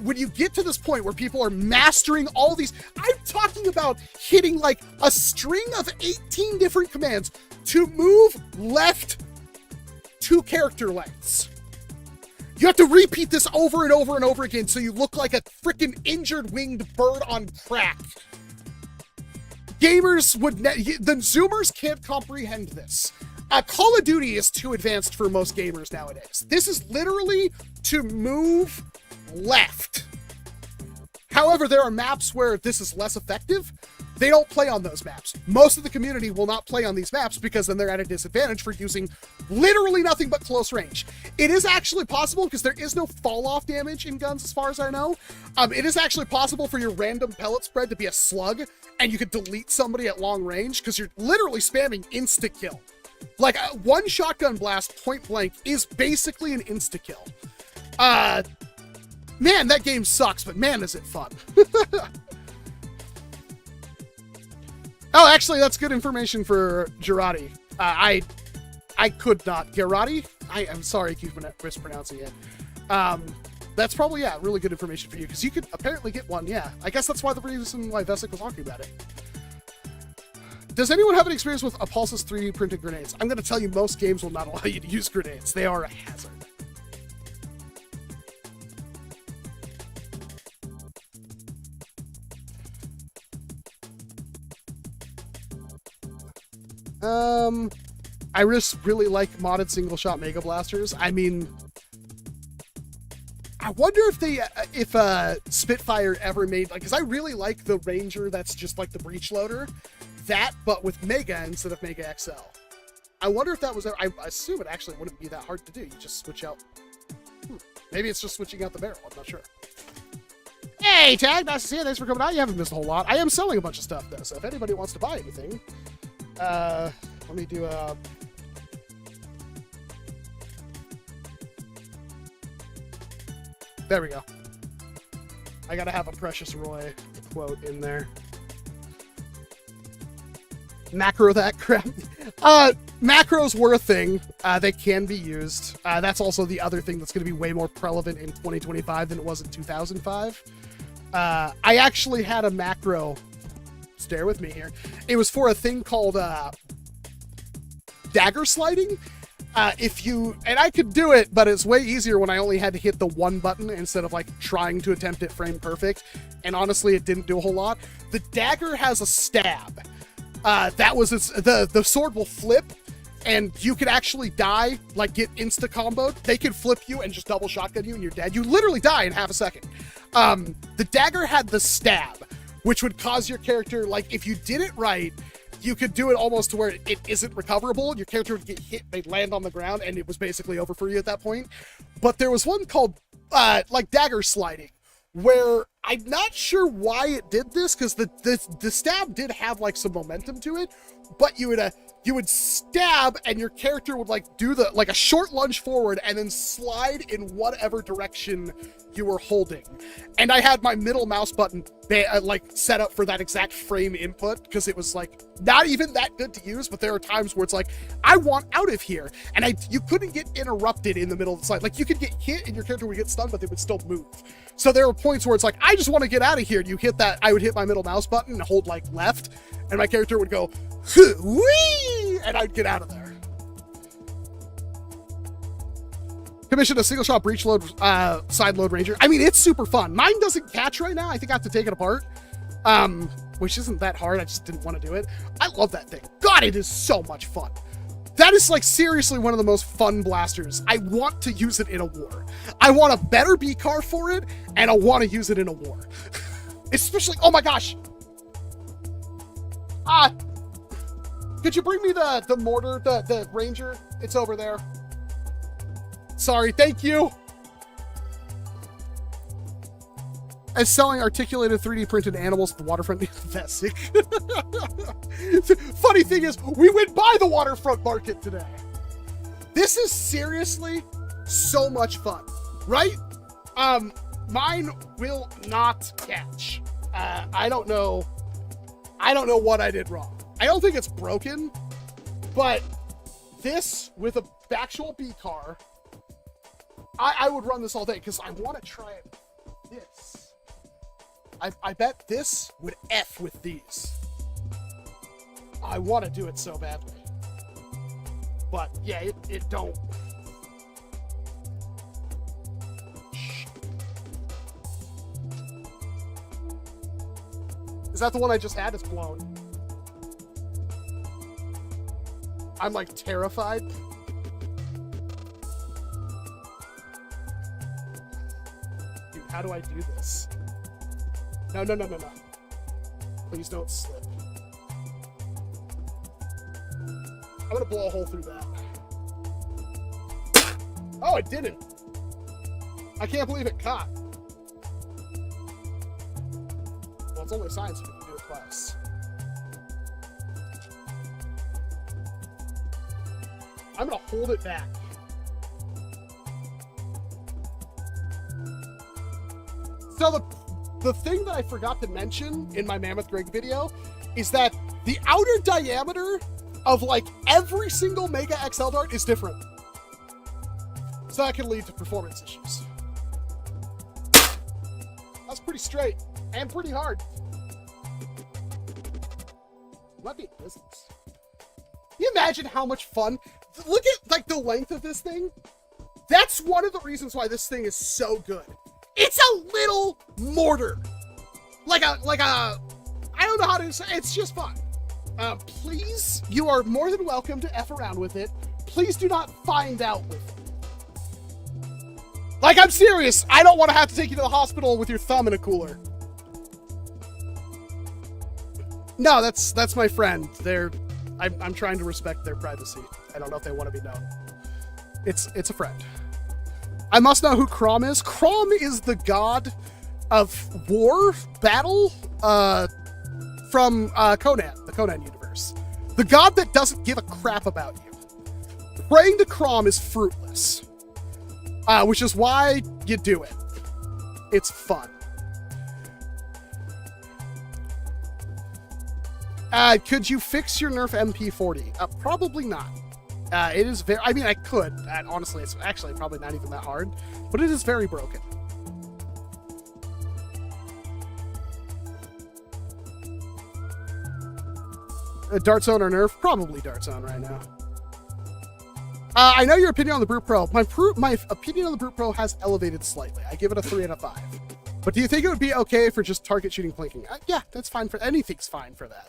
when you get to this point where people are mastering all these, I'm talking about hitting like a string of 18 different commands to move left 2 character lengths. You have to repeat this over and over and over again so you look like a freaking injured winged bird on crack. Gamers would, the Zoomers can't comprehend this. Call of Duty is too advanced for most gamers nowadays. This is literally to move left. However, there are maps where this is less effective. They don't play on those maps. Most of the community will not play on these maps because then they're at a disadvantage for using literally nothing but close range. It is actually possible, because there is no fall-off damage in guns as far as I know. It is actually possible for your random pellet spread to be a slug, and you could delete somebody at long range because you're literally spamming insta-kill. Like, one shotgun blast point blank is basically an insta-kill. Man, that game sucks, but man, is it fun. Oh, actually, that's good information for Girardi. I could not. Girardi? I'm sorry I keep mispronouncing it. That's probably, yeah, really good information for you, because you could apparently get one, yeah. I guess that's why the reason why Vesic was talking about it. Does anyone have an experience with Apulse's 3D printed grenades? I'm going to tell you, most games will not allow you to use grenades. They are a hazard. I just really like modded single shot Mega Blasters. I mean, I wonder if Spitfire ever made, like, because I really like the Ranger that's just like the breech loader, that but with Mega instead of Mega XL. I wonder if that was, I assume it actually wouldn't be that hard to do. You just switch out. Maybe it's just switching out the barrel. I'm not sure. Hey, Tag, nice to see you. Thanks for coming out. You haven't missed a whole lot. I am selling a bunch of stuff though, so if anybody wants to buy anything, let me do a. There we go. I gotta have a Precious Roy quote in there. Macro that crap. Macros were a thing. They can be used. That's also the other thing that's going to be way more prevalent in 2025 than it was in 2005. I actually had a macro. Stare with me here. It was for a thing called dagger sliding. And I could do it, but it's way easier when I only had to hit the one button instead of like trying to attempt it frame perfect. And honestly, it didn't do a whole lot. The dagger has a stab. That was the sword will flip, and you could actually die, like get insta comboed. They could flip you and just double shotgun you, and you're dead. You literally die in half a second. The dagger had the stab, which would cause your character, like if you did it right, you could do it almost to where it isn't recoverable. Your character would get hit, they'd land on the ground, and it was basically over for you at that point. But there was one called like dagger sliding, where I'm not sure why it did this, because the stab did have like some momentum to it, but you would stab and your character would like do a short lunge forward and then slide in whatever direction you were holding. And I had my middle mouse button like set up for that exact frame input, because it was like not even that good to use, but there are times where it's like, I want out of here, and you couldn't get interrupted in the middle of the slide. Like you could get hit and your character would get stunned, but they would still move. So there were points where it's like, I just want to get out of here, and you hit that. I would hit my middle mouse button and hold like left, and my character would go whee, and I'd get out of there. Commissioned a single shot breech load side load ranger. I mean, it's super fun. Mine doesn't catch right now. I think I have to take it apart, which isn't that hard. I just didn't want to do it. I love that thing. God, it is so much fun. That is like seriously one of the most fun blasters. I want to use it in a war. I want a better B car for it, and I want to use it in a war. Especially, oh my gosh. Could you bring me the mortar, the ranger? It's over there. Sorry, thank you. As selling articulated 3D printed animals at the waterfront. That's sick. Funny thing is, we went by the waterfront market today. This is seriously so much fun, right? Mine will not catch. I don't know what I did wrong. I don't think it's broken, but this with a actual B car, I would run this all day, because I want to try it. This. I bet this would F with these. I want to do it so badly. But yeah, it don't. Is that the one I just had? It's blown. I'm like terrified. Dude, how do I do this? No. Please don't slip. I'm gonna blow a hole through that. Oh, it didn't. I can't believe it caught. Well, it's only science if you can do it twice. I'm gonna hold it back. So the thing that I forgot to mention in my Mammoth Greg video is that the outer diameter of like every single Mega XL dart is different. So that can lead to performance issues. That's pretty straight and pretty hard. Might be a business. Can you imagine how much fun? Look at like the length of this thing. That's one of the reasons why this thing is so good. It's a little mortar. Like a, I don't know how to say, it's just fun. Please, you are more than welcome to F around with it. Please do not find out with it. Like, I'm serious. I don't want to have to take you to the hospital with your thumb in a cooler. No, that's my friend. I'm trying to respect their privacy. I don't know if they want to be known. It's a friend. I must know who Crom is. Crom is the god of war, battle, from Conan, the Conan universe. The god that doesn't give a crap about you. Praying to Crom is fruitless. Which is why you do it. It's fun. Could you fix your NERF MP40? Probably not. It is very, I mean, I could. Honestly, it's actually probably not even that hard, but it is very broken. Dart Zone or NERF? Probably Dart Zone right now. I know your opinion on the Brute Pro. My opinion on the Brute Pro has elevated slightly. I give it a 3 out of 5. But do you think it would be okay for just target shooting plinking? Yeah, that's fine for, anything's fine for that.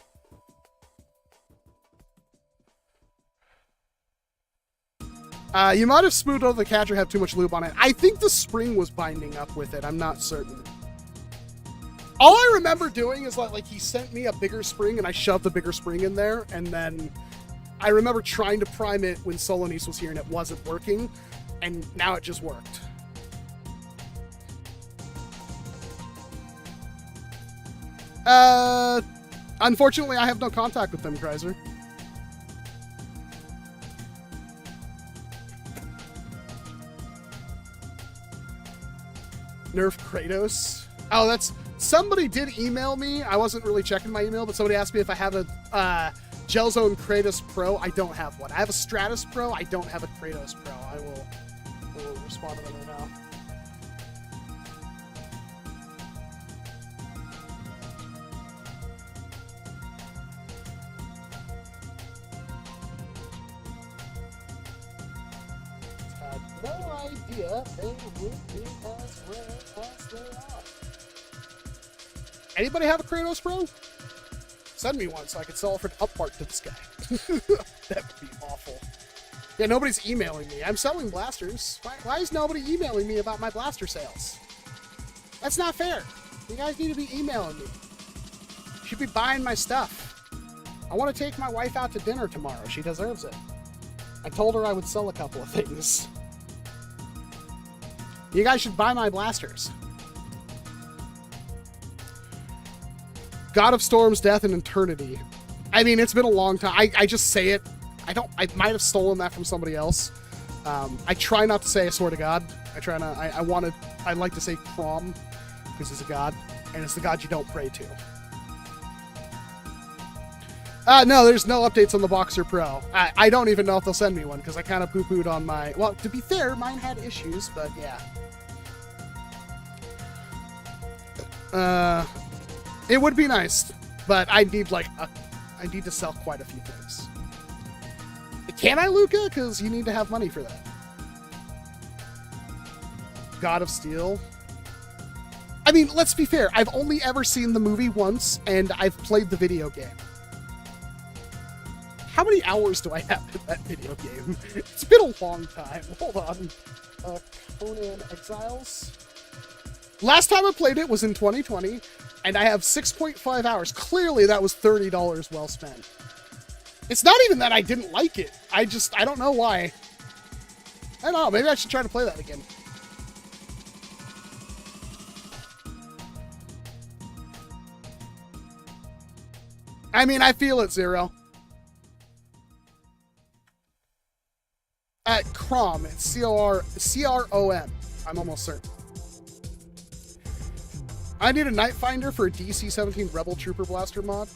You might have smoothed over the catch or have too much lube on it. I think the spring was binding up with it. I'm not certain. All I remember doing is like he sent me a bigger spring and I shoved the bigger spring in there. And then I remember trying to prime it when Miscellaneous was here and it wasn't working. And now it just worked. Unfortunately, I have no contact with them, Kreiser. Nerf Kratos. Oh, that's... Somebody did email me. I wasn't really checking my email, but somebody asked me if I have a Gel Zone Kratos Pro. I don't have one. I have a Stratus Pro. I don't have a Kratos Pro. I will respond to them right now. Had no idea they would be as rare as they are. Anybody have a Kratos Pro? Send me one so I can sell it for an upmark to this guy. That would be awful. Yeah, nobody's emailing me. I'm selling blasters. Why is nobody emailing me about my blaster sales? That's not fair. You guys need to be emailing me. You should be buying my stuff. I want to take my wife out to dinner tomorrow. She deserves it. I told her I would sell a couple of things. You guys should buy my blasters. God of Storms, Death, and Eternity. I mean, it's been a long time. I just say it. I might have stolen that from somebody else. I try not to say, I swear to God. I like to say Crom, because he's a god, and it's the god you don't pray to. No, there's no updates on the Boxer Pro. I don't even know if they'll send me one, because I kind of poo-pooed on my... Well, to be fair, mine had issues, but yeah. It would be nice, but I need I need to sell quite a few things. Can I, Luca? Because you need to have money for that. God of Steel. I mean, let's be fair. I've only ever seen the movie once, and I've played the video game. How many hours do I have in that video game? It's been a long time. Hold on. Conan Exiles. Last time I played it was in 2020, and I have 6.5 hours. Clearly, that was $30 well spent. It's not even that I didn't like it. I don't know why. I don't know. Maybe I should try to play that again. I mean, I feel it, Zero. Crom. It's C-R-O-M. I'm almost certain. I need a Night Finder for a DC-17 Rebel Trooper Blaster mod.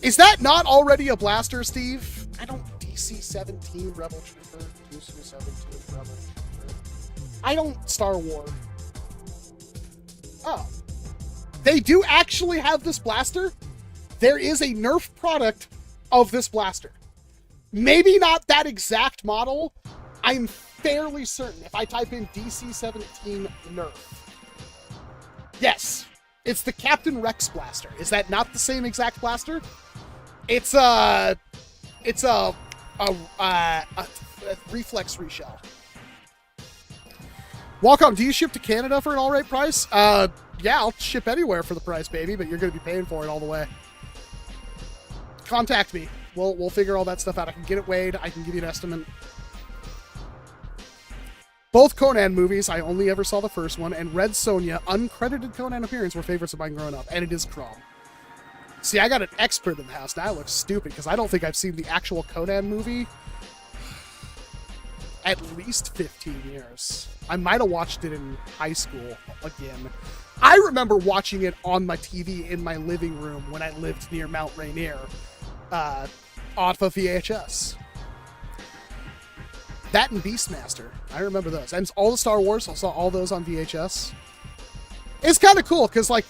Is that not already a blaster, Steve? I don't... DC-17 Rebel Trooper. DC-17 Rebel Trooper. I don't... Star Wars. Oh. They do actually have this blaster? There is a Nerf product of this blaster. Maybe not that exact model. I'm fairly certain if I type in DC-17 Nerf. Yes, it's the Captain Rex blaster. Is that not the same exact blaster? It's a reflex reshell. Walcom, do you ship to Canada for an all right price? Yeah, I'll ship anywhere for the price, baby, but you're going to be paying for it all the way. Contact me. We'll figure all that stuff out. I can get it weighed. I can give you an estimate. Both Conan movies, I only ever saw the first one, and Red Sonja, uncredited Conan appearance, were favorites of mine growing up, and it is Crom. See, I got an expert in the house. Now I look stupid, because I don't think I've seen the actual Conan movie at least 15 years. I might have watched it in high school again. I remember watching it on my TV in my living room when I lived near Mount Rainier, off of VHS. That and Beastmaster. I remember those. And all the Star Wars, I saw all those on VHS. It's kind of cool, because, like,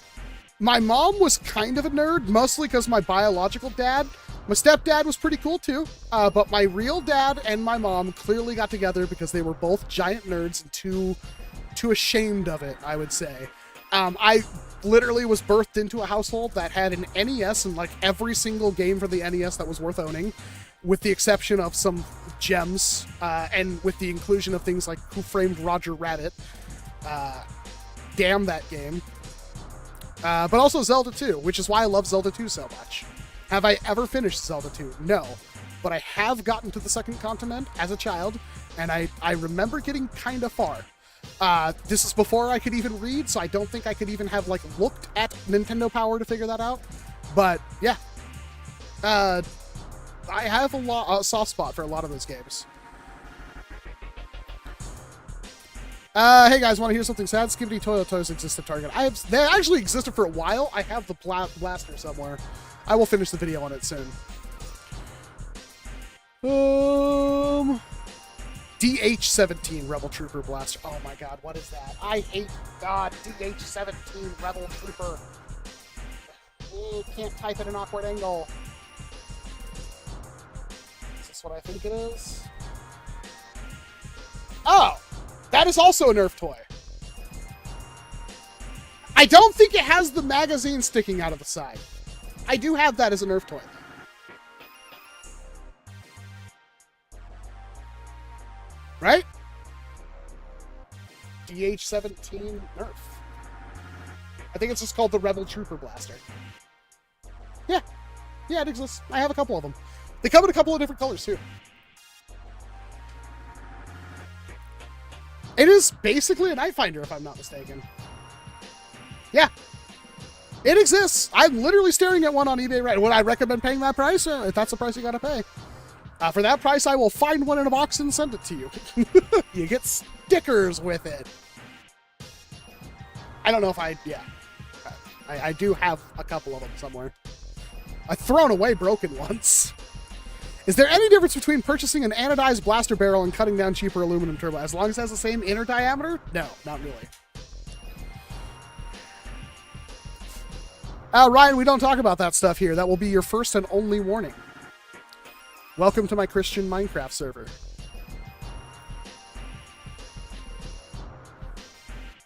my mom was kind of a nerd, mostly because my biological dad, my stepdad was pretty cool, too. But my real dad and my mom clearly got together because they were both giant nerds and too ashamed of it, I would say. I literally was birthed into a household that had an NES and, like, every single game for the NES that was worth owning, with the exception of some gems, and with the inclusion of things like Who Framed Roger Rabbit. Damn that game. But also Zelda 2, which is why I love Zelda 2 so much. Have I ever finished Zelda 2? No. But I have gotten to the second continent as a child, and I remember getting kind of far. This is before I could even read, so I don't think I could even have, like, looked at Nintendo Power to figure that out. But, yeah. I have a soft spot for a lot of those games. Hey guys, want to hear something sad? Skibidi Toilet Toys exist at Target. They actually existed for a while. I have the blaster somewhere. I will finish the video on it soon. DH-17 Rebel Trooper Blaster. Oh my god, what is that? I hate God. DH-17 Rebel Trooper. You can't type at an awkward angle. Is this what I think it is? Oh! That is also a Nerf toy. I don't think it has the magazine sticking out of the side. I do have that as a Nerf toy. Right? DH-17 Nerf. I think it's just called the Rebel Trooper Blaster. Yeah. Yeah, it exists. I have a couple of them. They come in a couple of different colors, too. It is basically a Night Finder, if I'm not mistaken. Yeah. It exists. I'm literally staring at one on eBay right now. Would I recommend paying that price? If that's the price you gotta pay. For that price, I will find one in a box and send it to you. You get stickers with it. I don't know if yeah. I do have a couple of them somewhere. I've thrown away broken ones. Is there any difference between purchasing an anodized blaster barrel and cutting down cheaper aluminum turbo? As long as it has the same inner diameter? No, not really. Ryan, we don't talk about that stuff here. That will be your first and only warning. Welcome to my Christian Minecraft server.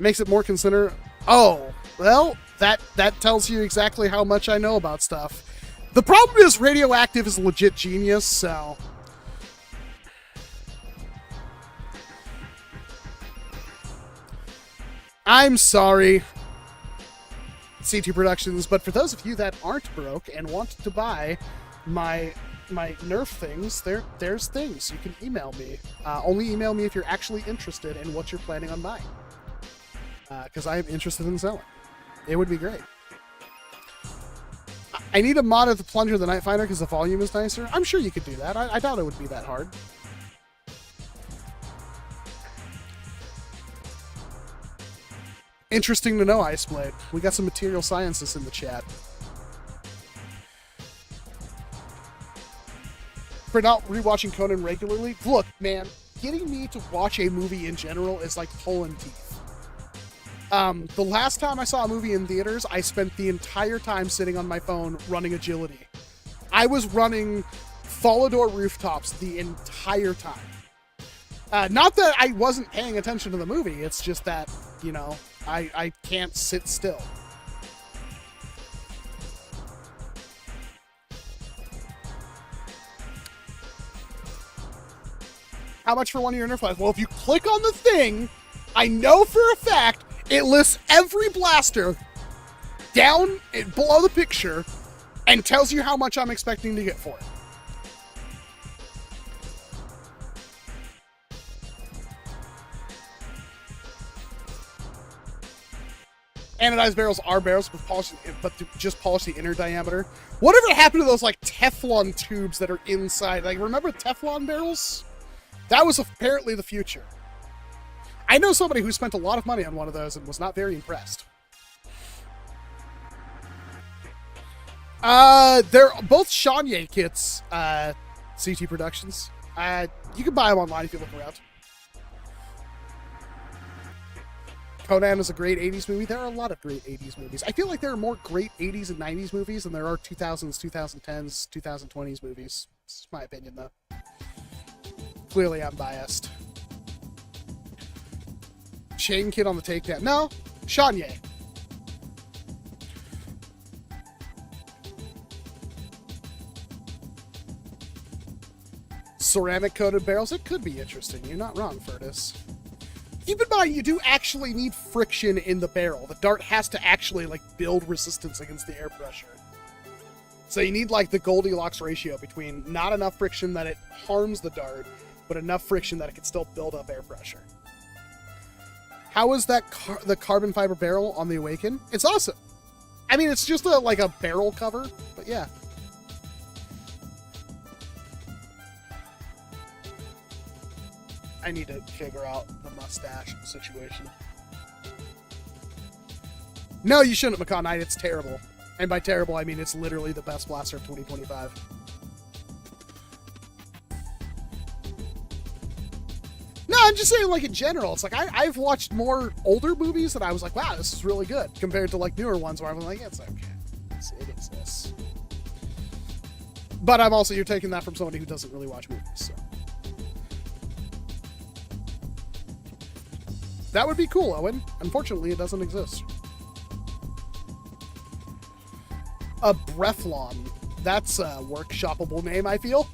Makes it more consider... Oh, well, that tells you exactly how much I know about stuff. The problem is Radioactive is a legit genius, so... I'm sorry, CT Productions, but for those of you that aren't broke and want to buy my Nerf things, there's things. You can email me. Only email me if you're actually interested in what you're planning on buying. Because I am interested in selling. It would be great. I need a mod of the plunger of the Night Finder because the volume is nicer. I'm sure you could do that. I doubt it would be that hard. Interesting to know, Iceblade. We got some material scientists in the chat. For not rewatching Conan regularly, look, man, getting me to watch a movie in general is like pulling teeth. The last time I saw a movie in theaters, I spent the entire time sitting on my phone running agility. I was running Fallador rooftops the entire time. Not that I wasn't paying attention to the movie, it's just that, you know, I can't sit still. How much for one of your Nerf flags? Well, if you click on the thing, I know for a fact it lists every blaster down below the picture and tells you how much I'm expecting to get for it. Anodized barrels are barrels with polish, but to just polish the inner diameter. Whatever happened to those like Teflon tubes that are inside? Like, remember Teflon barrels? That was apparently the future. I know somebody who spent a lot of money on one of those and was not very impressed. They're both Shanye kits, CT Productions. You can buy them online if you look around. Conan is a great 80s movie. There are a lot of great 80s movies. I feel like there are more great 80s and 90s movies than there are 2000s, 2010s, 2020s movies. It's my opinion, though. Clearly, I'm biased. Shane Kid on the takedown. No, Shanye. Ceramic coated barrels. It could be interesting. You're not wrong, Furtis. Keep in mind, you do actually need friction in the barrel. The dart has to actually, like, build resistance against the air pressure. So you need, like, the Goldilocks ratio between not enough friction that it harms the dart, but enough friction that it can still build up air pressure. How is that the carbon fiber barrel on the Awaken? It's awesome. I mean, it's just like a barrel cover, but yeah. I need to figure out the mustache situation. No, you shouldn't, Macaw Knight. It's terrible. And by terrible, I mean it's literally the best blaster of 2025. No, I'm just saying, like, in general, it's like, I've watched more older movies that I was like, wow, this is really good, compared to, like, newer ones where I'm like, it's okay. It exists. But I'm also, you're taking that from somebody who doesn't really watch movies, so. That would be cool, Owen. Unfortunately, it doesn't exist. A Breathlon. That's a workshoppable name, I feel.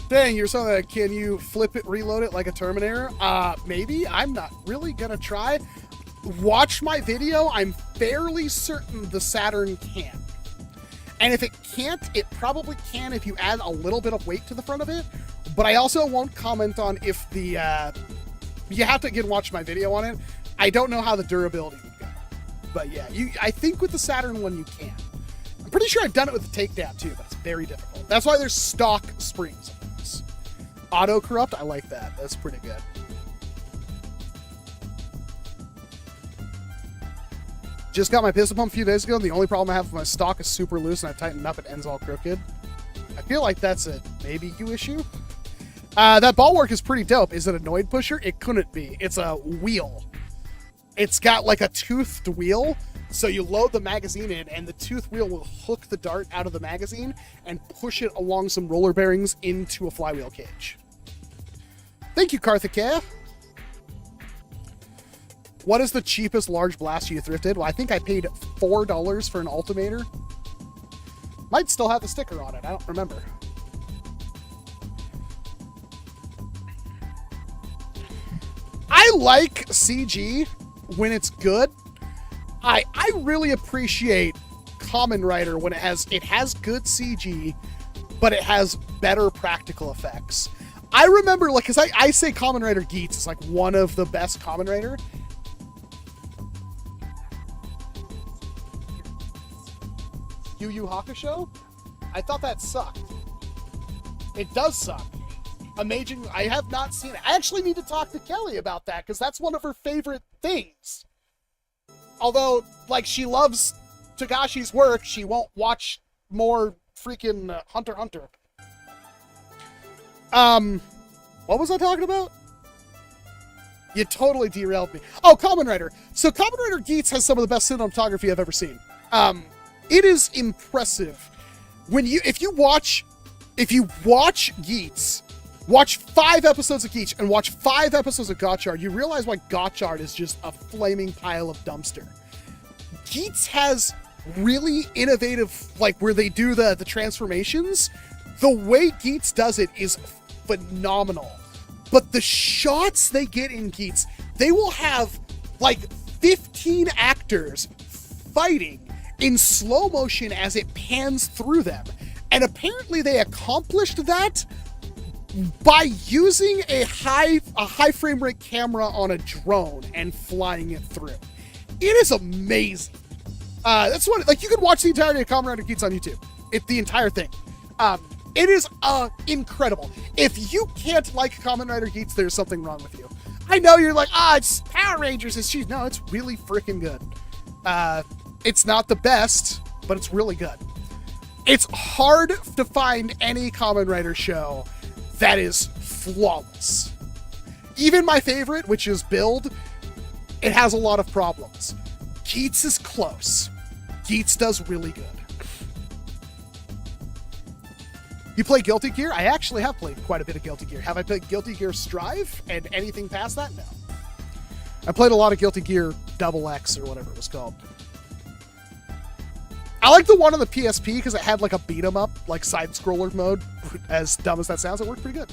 Dang, you're so that. Can you flip it, reload it like a Terminator? Maybe. I'm not really gonna try. Watch my video. I'm fairly certain the Saturn can. And if it can't, it probably can if you add a little bit of weight to the front of it. But I also won't comment on if the, you have to again watch my video on it. I don't know how the durability would go. But yeah, I think with the Saturn one you can. I'm pretty sure I've done it with the takedown too, but it's very difficult. That's why there's stock springs on this. Auto corrupt, I like that. That's pretty good. Just got my pistol pump a few days ago, and the only problem I have with my stock is super loose, and I've tightened up, it ends all crooked. I feel like that's a maybe you issue. That ball work is pretty dope. Is it a Noid pusher? It couldn't be. It's a wheel. It's got like a toothed wheel, so you load the magazine in, and the toothed wheel will hook the dart out of the magazine and push it along some roller bearings into a flywheel cage. Thank you, Karthikeya. What is the cheapest large blaster you thrifted? Well, I think I paid $4 for an Ultimator. Might still have the sticker on it. I don't remember. I like CG when it's good. I really appreciate Kamen Rider when it has good CG, but it has better practical effects. I remember, like, because I say Kamen Rider Geats is like one of the best Kamen Rider. Yu Yu Hakusho? I thought that sucked. It does suck. Amazing. I have not seen it. I actually need to talk to Kelly about that, because that's one of her favorite things. Although, like, she loves Togashi's work, she won't watch more freaking Hunter x Hunter. What was I talking about? You totally derailed me. Oh, Kamen Rider. So Kamen Rider Geats has some of the best cinematography I've ever seen. It is impressive. If you watch Geats, watch 5 episodes of Geats and watch 5 episodes of Gotchard, you realize why Gotchard is just a flaming pile of dumpster. Geats has really innovative, like, where they do the transformations. The way Geats does it is phenomenal. But the shots they get in Geats, they will have like 15 actors fighting in slow motion as it pans through them. And apparently they accomplished that by using a high frame rate camera on a drone and flying it through. It is amazing. That's what, like, you can watch the entirety of Kamen Rider Geats on YouTube. The entire thing. It is incredible. If you can't like Kamen Rider Geats, there's something wrong with you. I know you're like, it's Power Rangers, it's cheap. No, it's really freaking good. It's not the best, but it's really good. It's hard to find any Kamen Rider show that is flawless. Even my favorite, which is Build, it has a lot of problems. Geats is close. Geats does really good. You play Guilty Gear? I actually have played quite a bit of Guilty Gear. Have I played Guilty Gear Strive and anything past that? No. I played a lot of Guilty Gear XX or whatever it was called. I like the one on the PSP because it had like a beat 'em up, like side-scroller mode. As dumb as that sounds, it worked pretty good.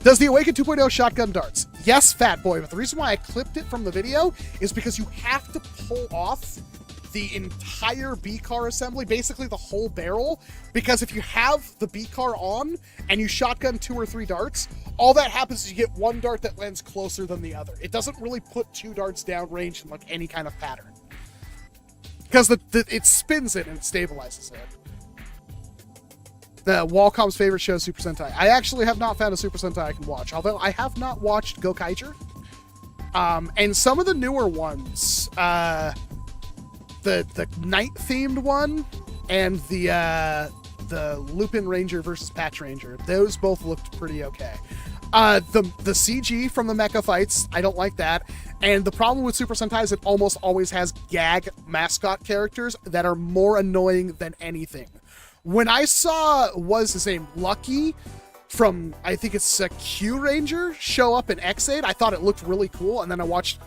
Does the Awaken 2.0 shotgun darts? Yes, Fat Boy, but the reason why I clipped it from the video is because you have to pull off the entire B-car assembly, basically the whole barrel, because if you have the B-car on and you shotgun 2 or 3 darts, all that happens is you get one dart that lands closer than the other. It doesn't really put 2 darts downrange in like any kind of pattern. Because it spins it and it stabilizes it. The Walcom's favorite show, Super Sentai. I actually have not found a Super Sentai I can watch, although I have not watched Gokaiger. And some of the newer ones, the night-themed one and the Lupin Ranger versus Patch Ranger, those both looked pretty okay. The CG from the mecha fights, I don't like that. And the problem with Super Sentai is it almost always has gag mascot characters that are more annoying than anything. When I saw, what's his name, Lucky from, I think it's a Q Ranger, show up in X8, I thought it looked really cool, and then I watched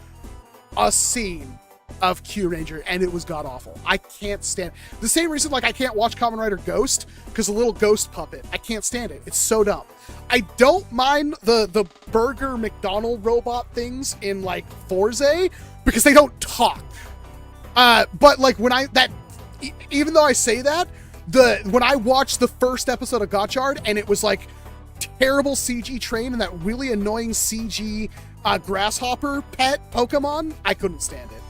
a scene of Q Ranger, and it was god-awful. I can't stand it. The same reason, like, I can't watch Kamen Rider Ghost, because the little ghost puppet, I can't stand it. It's so dumb. I don't mind the Burger McDonald robot things in, like, Forza, because they don't talk. But, like, even though I say that, when I watched the first episode of Gotchard and it was like terrible CG train and that really annoying CG grasshopper pet Pokemon, I couldn't stand it.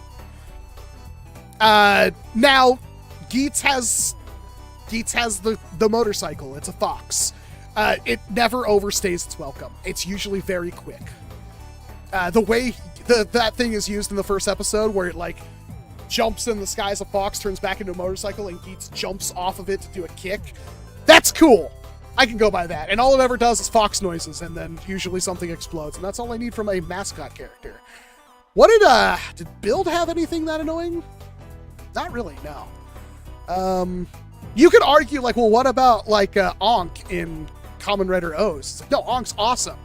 Now Geets has the motorcycle. It's a fox. It never overstays its welcome. It's usually very quick. The way that thing is used in the first episode where it like jumps in the sky as a fox, turns back into a motorcycle, and Geets jumps off of it to do a kick. That's cool. I can go by that. And all it ever does is fox noises, and then usually something explodes. And that's all I need from a mascot character. What did Build have anything that annoying? Not really, no. You could argue, like, well, what about, like, Ankh in Kamen Rider O's? No, Ankh's awesome.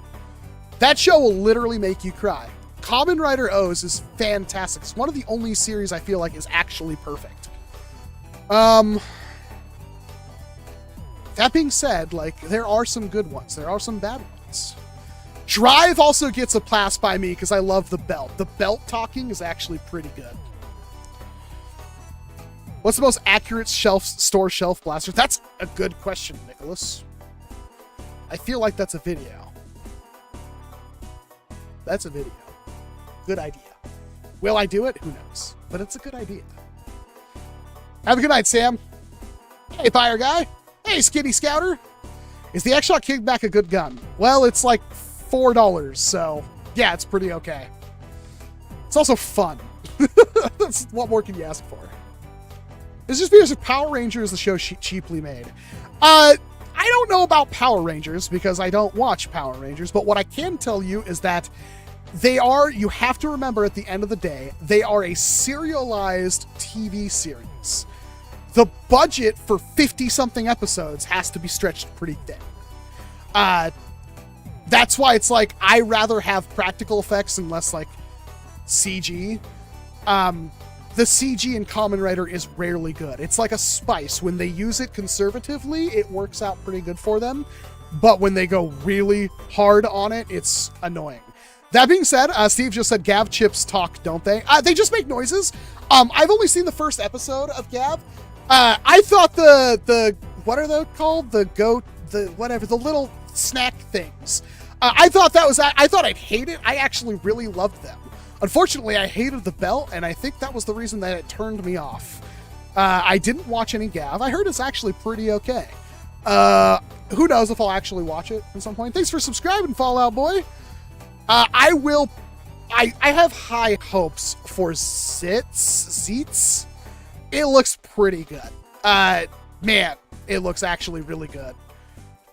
That show will literally make you cry. Kamen Rider O's is fantastic. It's one of the only series I feel like is actually perfect. That being said, like, there are some good ones. There are some bad ones. Drive also gets a pass by me because I love the belt. The belt talking is actually pretty good. What's the most accurate store shelf blaster? That's a good question, Nicholas. I feel like that's a video. That's a video. Good idea. Will I do it? Who knows? But it's a good idea. Have a good night, Sam. Hey, fire guy. Hey, skinny scouter. Is the X-Shot Kickback a good gun? Well, it's like $4, so yeah, it's pretty okay. It's also fun. That's what more can you ask for? It's just because Power Rangers, the show cheaply made. I don't know about Power Rangers because I don't watch Power Rangers, but what I can tell you is that you have to remember at the end of the day, they are a serialized TV series. The budget for 50-something episodes has to be stretched pretty thin. That's why it's like, I rather have practical effects and less like CG. The CG in Kamen Rider is rarely good. It's like a spice. When they use it conservatively, it works out pretty good for them. But when they go really hard on it, it's annoying. That being said, Steve just said Gav chips talk, don't they? They just make noises. I've only seen the first episode of Gav. I thought the what are they called? The little snack things. I thought I'd hate it. I actually really loved them. Unfortunately, I hated the belt, and I think that was the reason that it turned me off. I didn't watch any Gav. I heard it's actually pretty okay. Who knows if I'll actually watch it at some point. Thanks for subscribing, Fallout Boy. I have high hopes for Zeets. It looks pretty good. Man, it looks actually really good.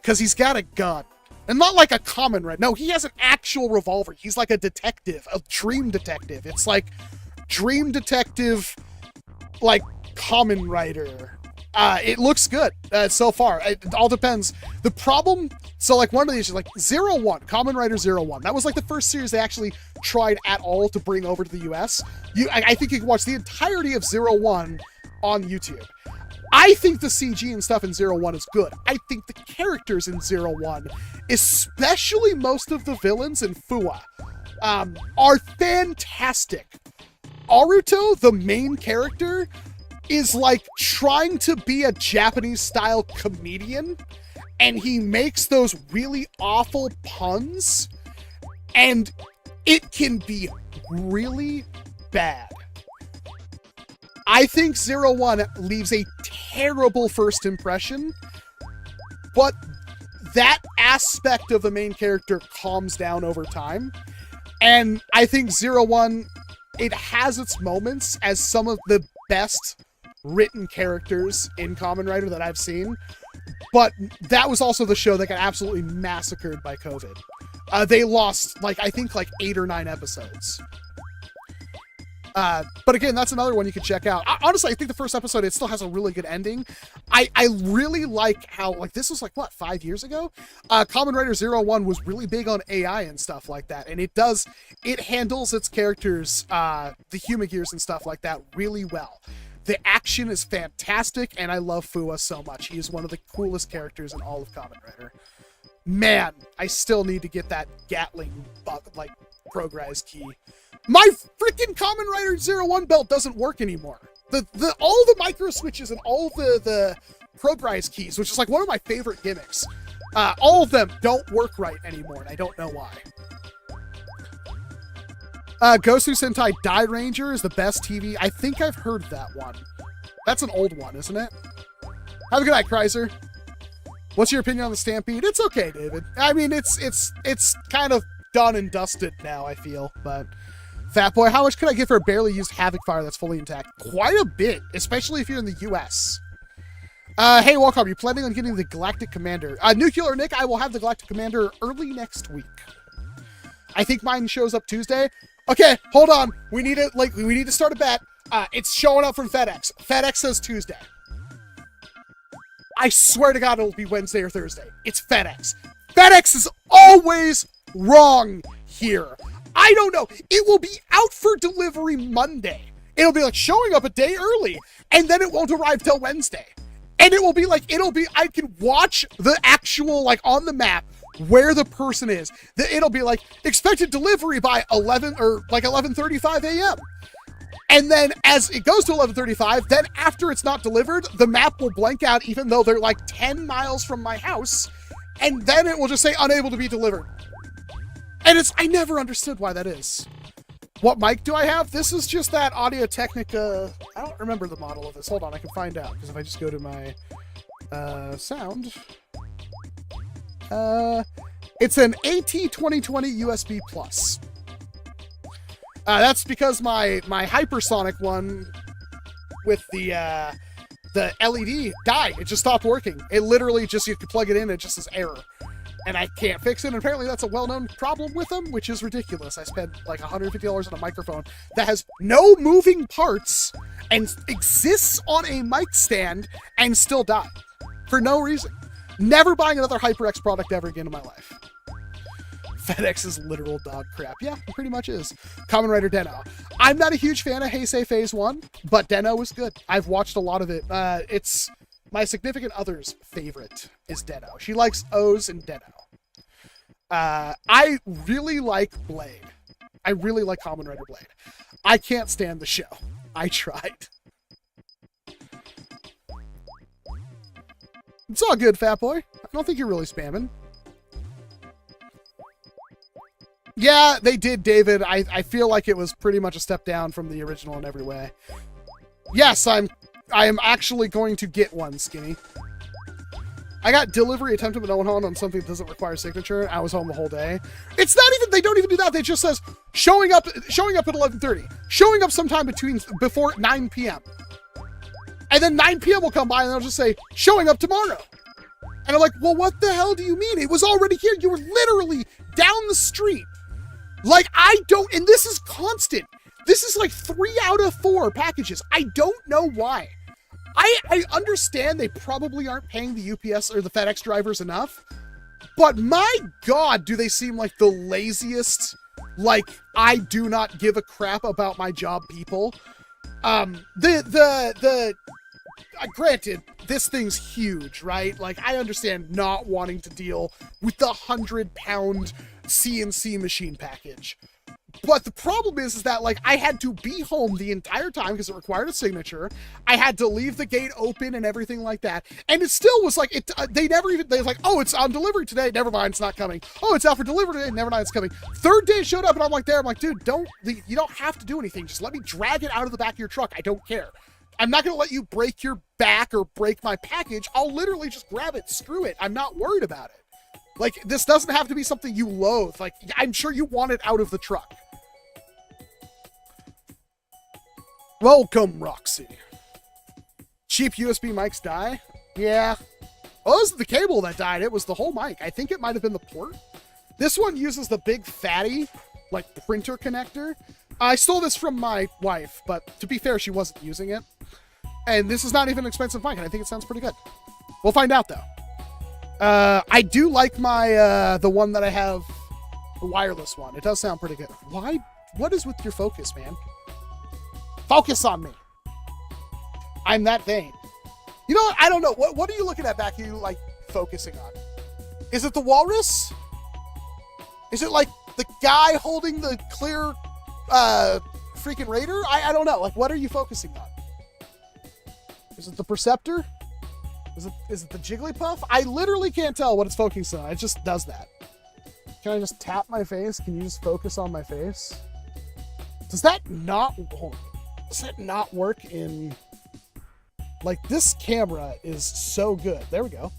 Because he's got a gun. And not like a common red. No, he has an actual revolver. He's like a detective, a dream detective. It's like Dream Detective, like Kamen Rider. It looks good so far. It all depends. The problem, so like one of the issues, like 01, Kamen Rider 01. That was like the first series they actually tried at all to bring over to the US. I think you can watch the entirety of 01 on YouTube. I think the CG and stuff in 01 is good. I think the characters in 01, especially most of the villains in Fua, are fantastic. Aruto, the main character, is like trying to be a Japanese style comedian, and he makes those really awful puns, and it can be really bad. I think 01 leaves a terrible first impression, but that aspect of the main character calms down over time. And I think 01, it has its moments as some of the best written characters in Kamen Rider that I've seen. But that was also the show that got absolutely massacred by COVID. They lost, I think 8 or 9 episodes. But again, that's another one you can check out. Honestly, I think the first episode, it still has a really good ending. I really like how, this was 5 years ago? Kamen Rider 01 was really big on AI and stuff like that. And it handles its characters, the human gears and stuff like that really well. The action is fantastic, and I love Fua so much. He is one of the coolest characters in all of Kamen Rider. Man, I still need to get that Gatling, progress key. My freaking Kamen Rider 01 belt doesn't work anymore. All the micro switches and all the progress keys, which is one of my favorite gimmicks, all of them don't work right anymore, and I don't know why. Gosu Sentai Die Ranger is the best TV. I think I've heard that one. That's an old one, isn't it? Have a good night, Kreiser. What's your opinion on the Stampede? It's okay, David. I mean, it's kind of done and dusted now, I feel, but... Fat Boy, how much could I get for a barely used Havoc Fire that's fully intact? Quite a bit, especially if you're in the US. Hey, Walcom, you planning on getting the Galactic Commander? Nuclear Nick, I will have the Galactic Commander early next week. I think mine shows up Tuesday. Okay, hold on. We need to start a bet. It's showing up from FedEx. FedEx says Tuesday. I swear to God it'll be Wednesday or Thursday. It's FedEx. FedEx is always wrong here. I don't know. It will be out for delivery Monday. It'll be showing up a day early, and then it won't arrive till Wednesday. And it will be I can watch the actual, on the map, where the person is. It'll be expected delivery by 11 or 11:35 a.m. And then as it goes to 11:35, then after it's not delivered, the map will blank out even though they're 10 miles from my house. And then it will just say unable to be delivered. And I never understood why that is. What mic do I have? This is just that Audio-Technica. I don't remember the model of this. Hold on, I can find out. Because if I just go to my sound. It's an AT2020 USB Plus. That's because my hypersonic one with the LED died. It just stopped working. It literally just, you could plug it in, it just says error. And I can't fix it. And apparently that's a well-known problem with them, which is ridiculous. I spent $150 on a microphone that has no moving parts and exists on a mic stand and still died for no reason. Never buying another HyperX product ever again in my life. FedEx is literal dog crap. Yeah, it pretty much is. Kamen Rider Den-O. I'm not a huge fan of Heisei Phase 1, but Den-O was good. I've watched a lot of it. It's my significant other's favorite is Den-O. She likes O's and Den-O. I really like Blade. I really like Kamen Rider Blade. I can't stand the show. I tried. It's all good, fat boy. I don't think you're really spamming. Yeah, they did, David. I feel like it was pretty much a step down from the original in every way. Yes, I am actually going to get one, Skinny. I got delivery attempted but no one home on something that doesn't require signature. I was home the whole day. It's not even, they don't even do that. They just says showing up at 11:30. Showing up sometime before 9 p.m. And then 9 p.m. will come by and they'll just say, showing up tomorrow. And I'm like, well, what the hell do you mean? It was already here. You were literally down the street. And this is constant. This is 3 out of 4 packages. I don't know why. I understand they probably aren't paying the UPS or the FedEx drivers enough, but my God, do they seem like the laziest, I do not give a crap about my job people. Granted, this thing's huge, right? I understand not wanting to deal with the 100-pound CNC machine package. But the problem is that, like, I had to be home the entire time because it required a signature. I had to leave the gate open and everything like that. And it still was like, they was like, oh, it's on delivery today. Never mind, it's not coming. Oh, it's out for delivery today. Never mind, it's coming. Third day it showed up and I'm like, dude, you don't have to do anything. Just let me drag it out of the back of your truck. I don't care. I'm not going to let you break your back or break my package. I'll literally just grab it, screw it. I'm not worried about it. Like, this doesn't have to be something you loathe. Like, I'm sure you want it out of the truck. Welcome, Roxy. Cheap USB mics die? Yeah. Oh, it wasn't the cable that died. It was the whole mic. I think it might have been the port. This one uses the big fatty, like, printer connector. I stole this from my wife, but to be fair, she wasn't using it. And this is not even an expensive mic, and I think it sounds pretty good. We'll find out, though. I do like my, the one that I have, the wireless one. It does sound pretty good. Why? What is with your focus, man? Focus on me. I'm that vain. You know what? I don't know. What are you looking at back here, like, focusing on? Is it the Walrus? Is it, like, the guy holding the clear, freaking Raider? I don't know. Like, what are you focusing on? Is it the Perceptor? Is it the Jigglypuff? I literally can't tell what it's focusing on. It just does that. Can I just tap my face? Can you just focus on my face? Does that not work in... Like, this camera is so good. There we go.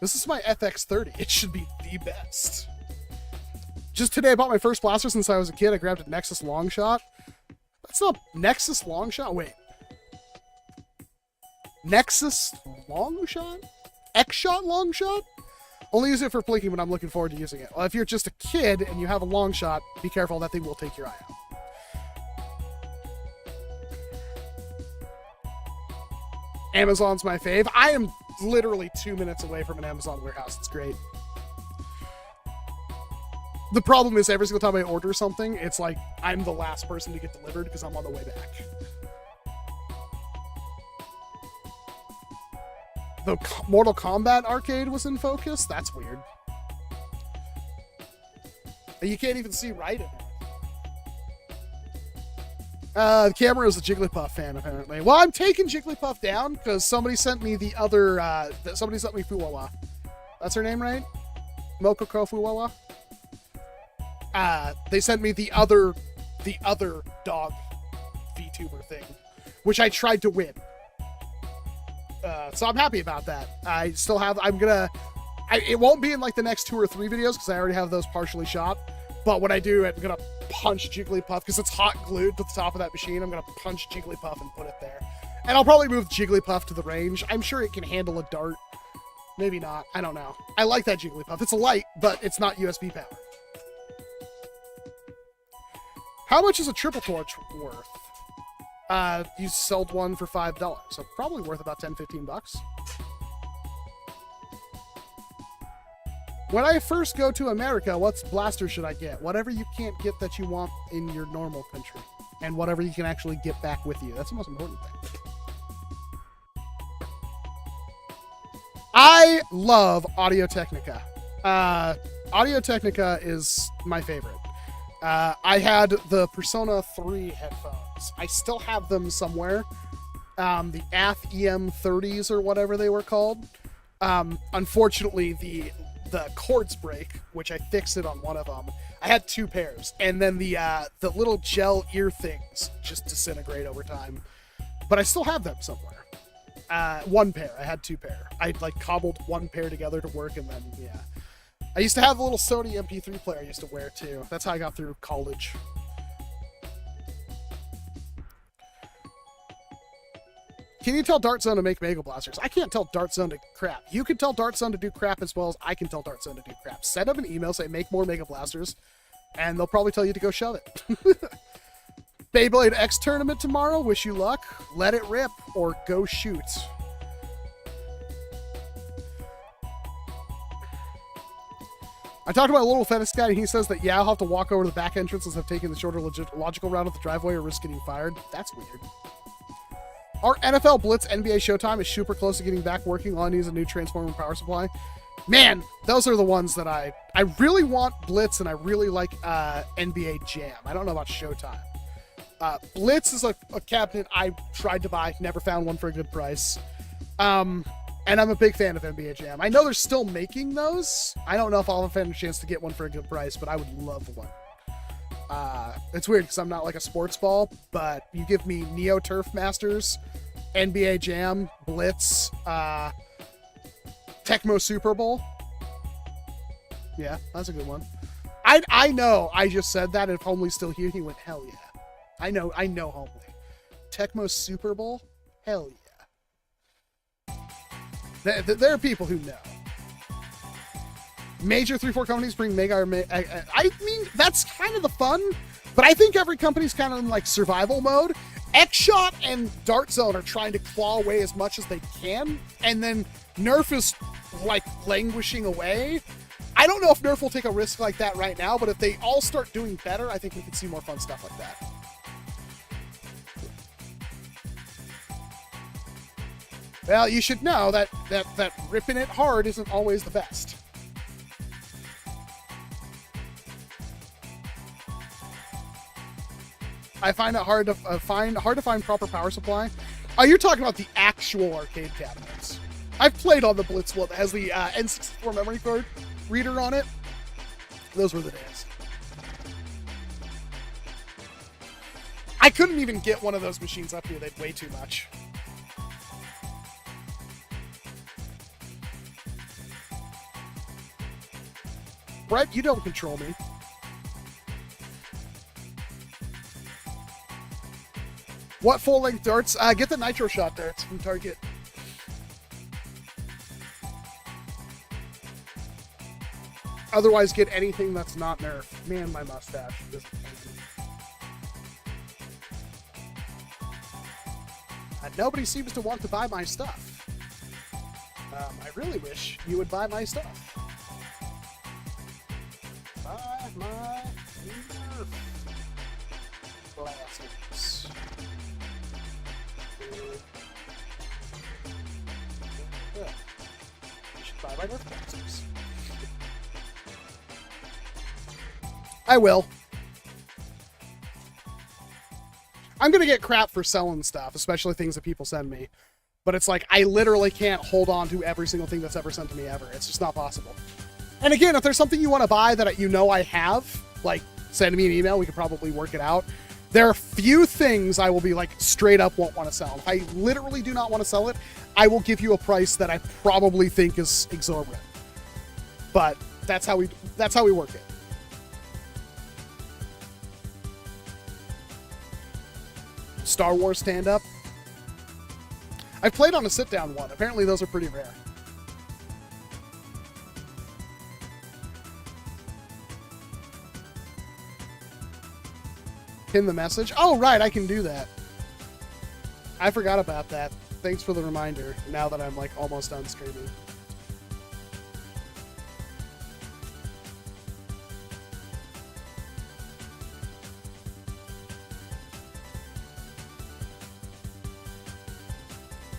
This is my FX30. It should be the best. Just today I bought my first blaster since I was a kid. I grabbed a Nexus Longshot. That's not Nexus Longshot? Wait. Nexus Longshot? X-Shot Longshot? Only use it for blinking when I'm looking forward to using it. Well, if you're just a kid and you have a Longshot, be careful. That thing will take your eye out. Amazon's my fave. I am literally 2 minutes away from an Amazon warehouse. It's great. The problem is every single time I order something, it's like I'm the last person to get delivered because I'm on the way back. The Mortal Kombat arcade was in focus? That's weird. You can't even see right in it. The camera is a Jigglypuff fan, apparently. Well, I'm taking Jigglypuff down because somebody sent me the other, somebody sent me Fuwawa. That's her name, right? Mokoko Fuwawa? They sent me the other dog VTuber thing, which I tried to win. So I'm happy about that. I still have, it won't be in like the next 2 or 3 videos because I already have those partially shot. But when I do, I'm going to punch Jigglypuff because it's hot glued to the top of that machine. I'm going to punch Jigglypuff and put it there. And I'll probably move Jigglypuff to the range. I'm sure it can handle a dart. Maybe not. I don't know. I like that Jigglypuff. It's a light, but it's not USB powered. How much is a triple torch worth? You sold one for $5, so probably worth about 10-15 bucks. When I first go to America, what blaster should I get? Whatever you can't get that you want in your normal country. And whatever you can actually get back with you. That's the most important thing. I love Audio-Technica. Audio-Technica is my favorite. I had the Persona 3 headphones. I still have them somewhere. The AF EM30s or whatever they were called. Unfortunately, the cords break, which I fixed it on one of them. I had 2 pairs, and then the little gel ear things just disintegrate over time. But I still have them somewhere. 1 pair. I had 2 pair. I like cobbled 1 pair together to work, and then yeah. I used to have a little Sony MP3 player I used to wear too. That's how I got through college. Can you tell Dart Zone to make Mega Blasters? I can't tell Dart Zone to crap. You can tell Dart Zone to do crap as well as I can tell Dart Zone to do crap. Send them an email, say make more Mega Blasters, and they'll probably tell you to go shove it. Beyblade X tournament tomorrow. Wish you luck. Let it rip or go shoot. I talked to my little fetish guy, and he says that, yeah, I'll have to walk over to the back entrance instead of taking the shorter logical route of the driveway or risk getting fired. That's weird. Our NFL Blitz NBA Showtime is super close to getting back working. All I need is a new transformer power supply. Man, those are the ones that I really want Blitz, and I really like NBA Jam. I don't know about Showtime. Blitz is a cabinet I tried to buy, never found one for a good price. And I'm a big fan of NBA Jam. I know they're still making those. I don't know if I'll have a chance to get one for a good price, but I would love one. It's weird because I'm not like a sports ball, but you give me Neo Turf Masters, NBA Jam, Blitz, Tecmo Super Bowl. Yeah, that's a good one. I know I just said that, and if Homely's still here, he went, hell yeah. I know Homely. Tecmo Super Bowl? Hell yeah. There are people who know. Major 3-4 companies bring mega. I mean, that's kind of the fun, but I think every company's kind of in like survival mode. X-Shot and Dart Zone are trying to claw away as much as they can, and then NERF is like languishing away. I don't know if NERF will take a risk like that right now, but if they all start doing better, I think we could see more fun stuff like that. Well, you should know that ripping it hard isn't always the best. I find it hard to find proper power supply. Oh, you're talking about the actual arcade cabinets. I've played on the Blitz one that has the N64 memory card reader on it. Those were the days. I couldn't even get one of those machines up here. They'd weigh too much. Brett, you don't control me. What full-length darts? Get the Nitro Shot darts from Target. Otherwise, get anything that's not Nerf. Man, my mustache. Nobody seems to want to buy my stuff. I really wish you would buy my stuff. Buy my Nerf blasters. Yeah. You should buy my Nerf blasters. I will. I'm going to get crap for selling stuff, especially things that people send me. But it's like, I literally can't hold on to every single thing that's ever sent to me ever. It's just not possible. And again, if there's something you want to buy that you know I have, like, send me an email. We could probably work it out. There are few things I will be like, straight up won't want to sell. If I literally do not want to sell it, I will give you a price that I probably think is exorbitant. But that's how we work it. Star Wars stand-up. I've played on a sit-down one. Apparently those are pretty rare. Pin the message? Oh, right, I can do that. I forgot about that. Thanks for the reminder, now that I'm, like, almost done streaming.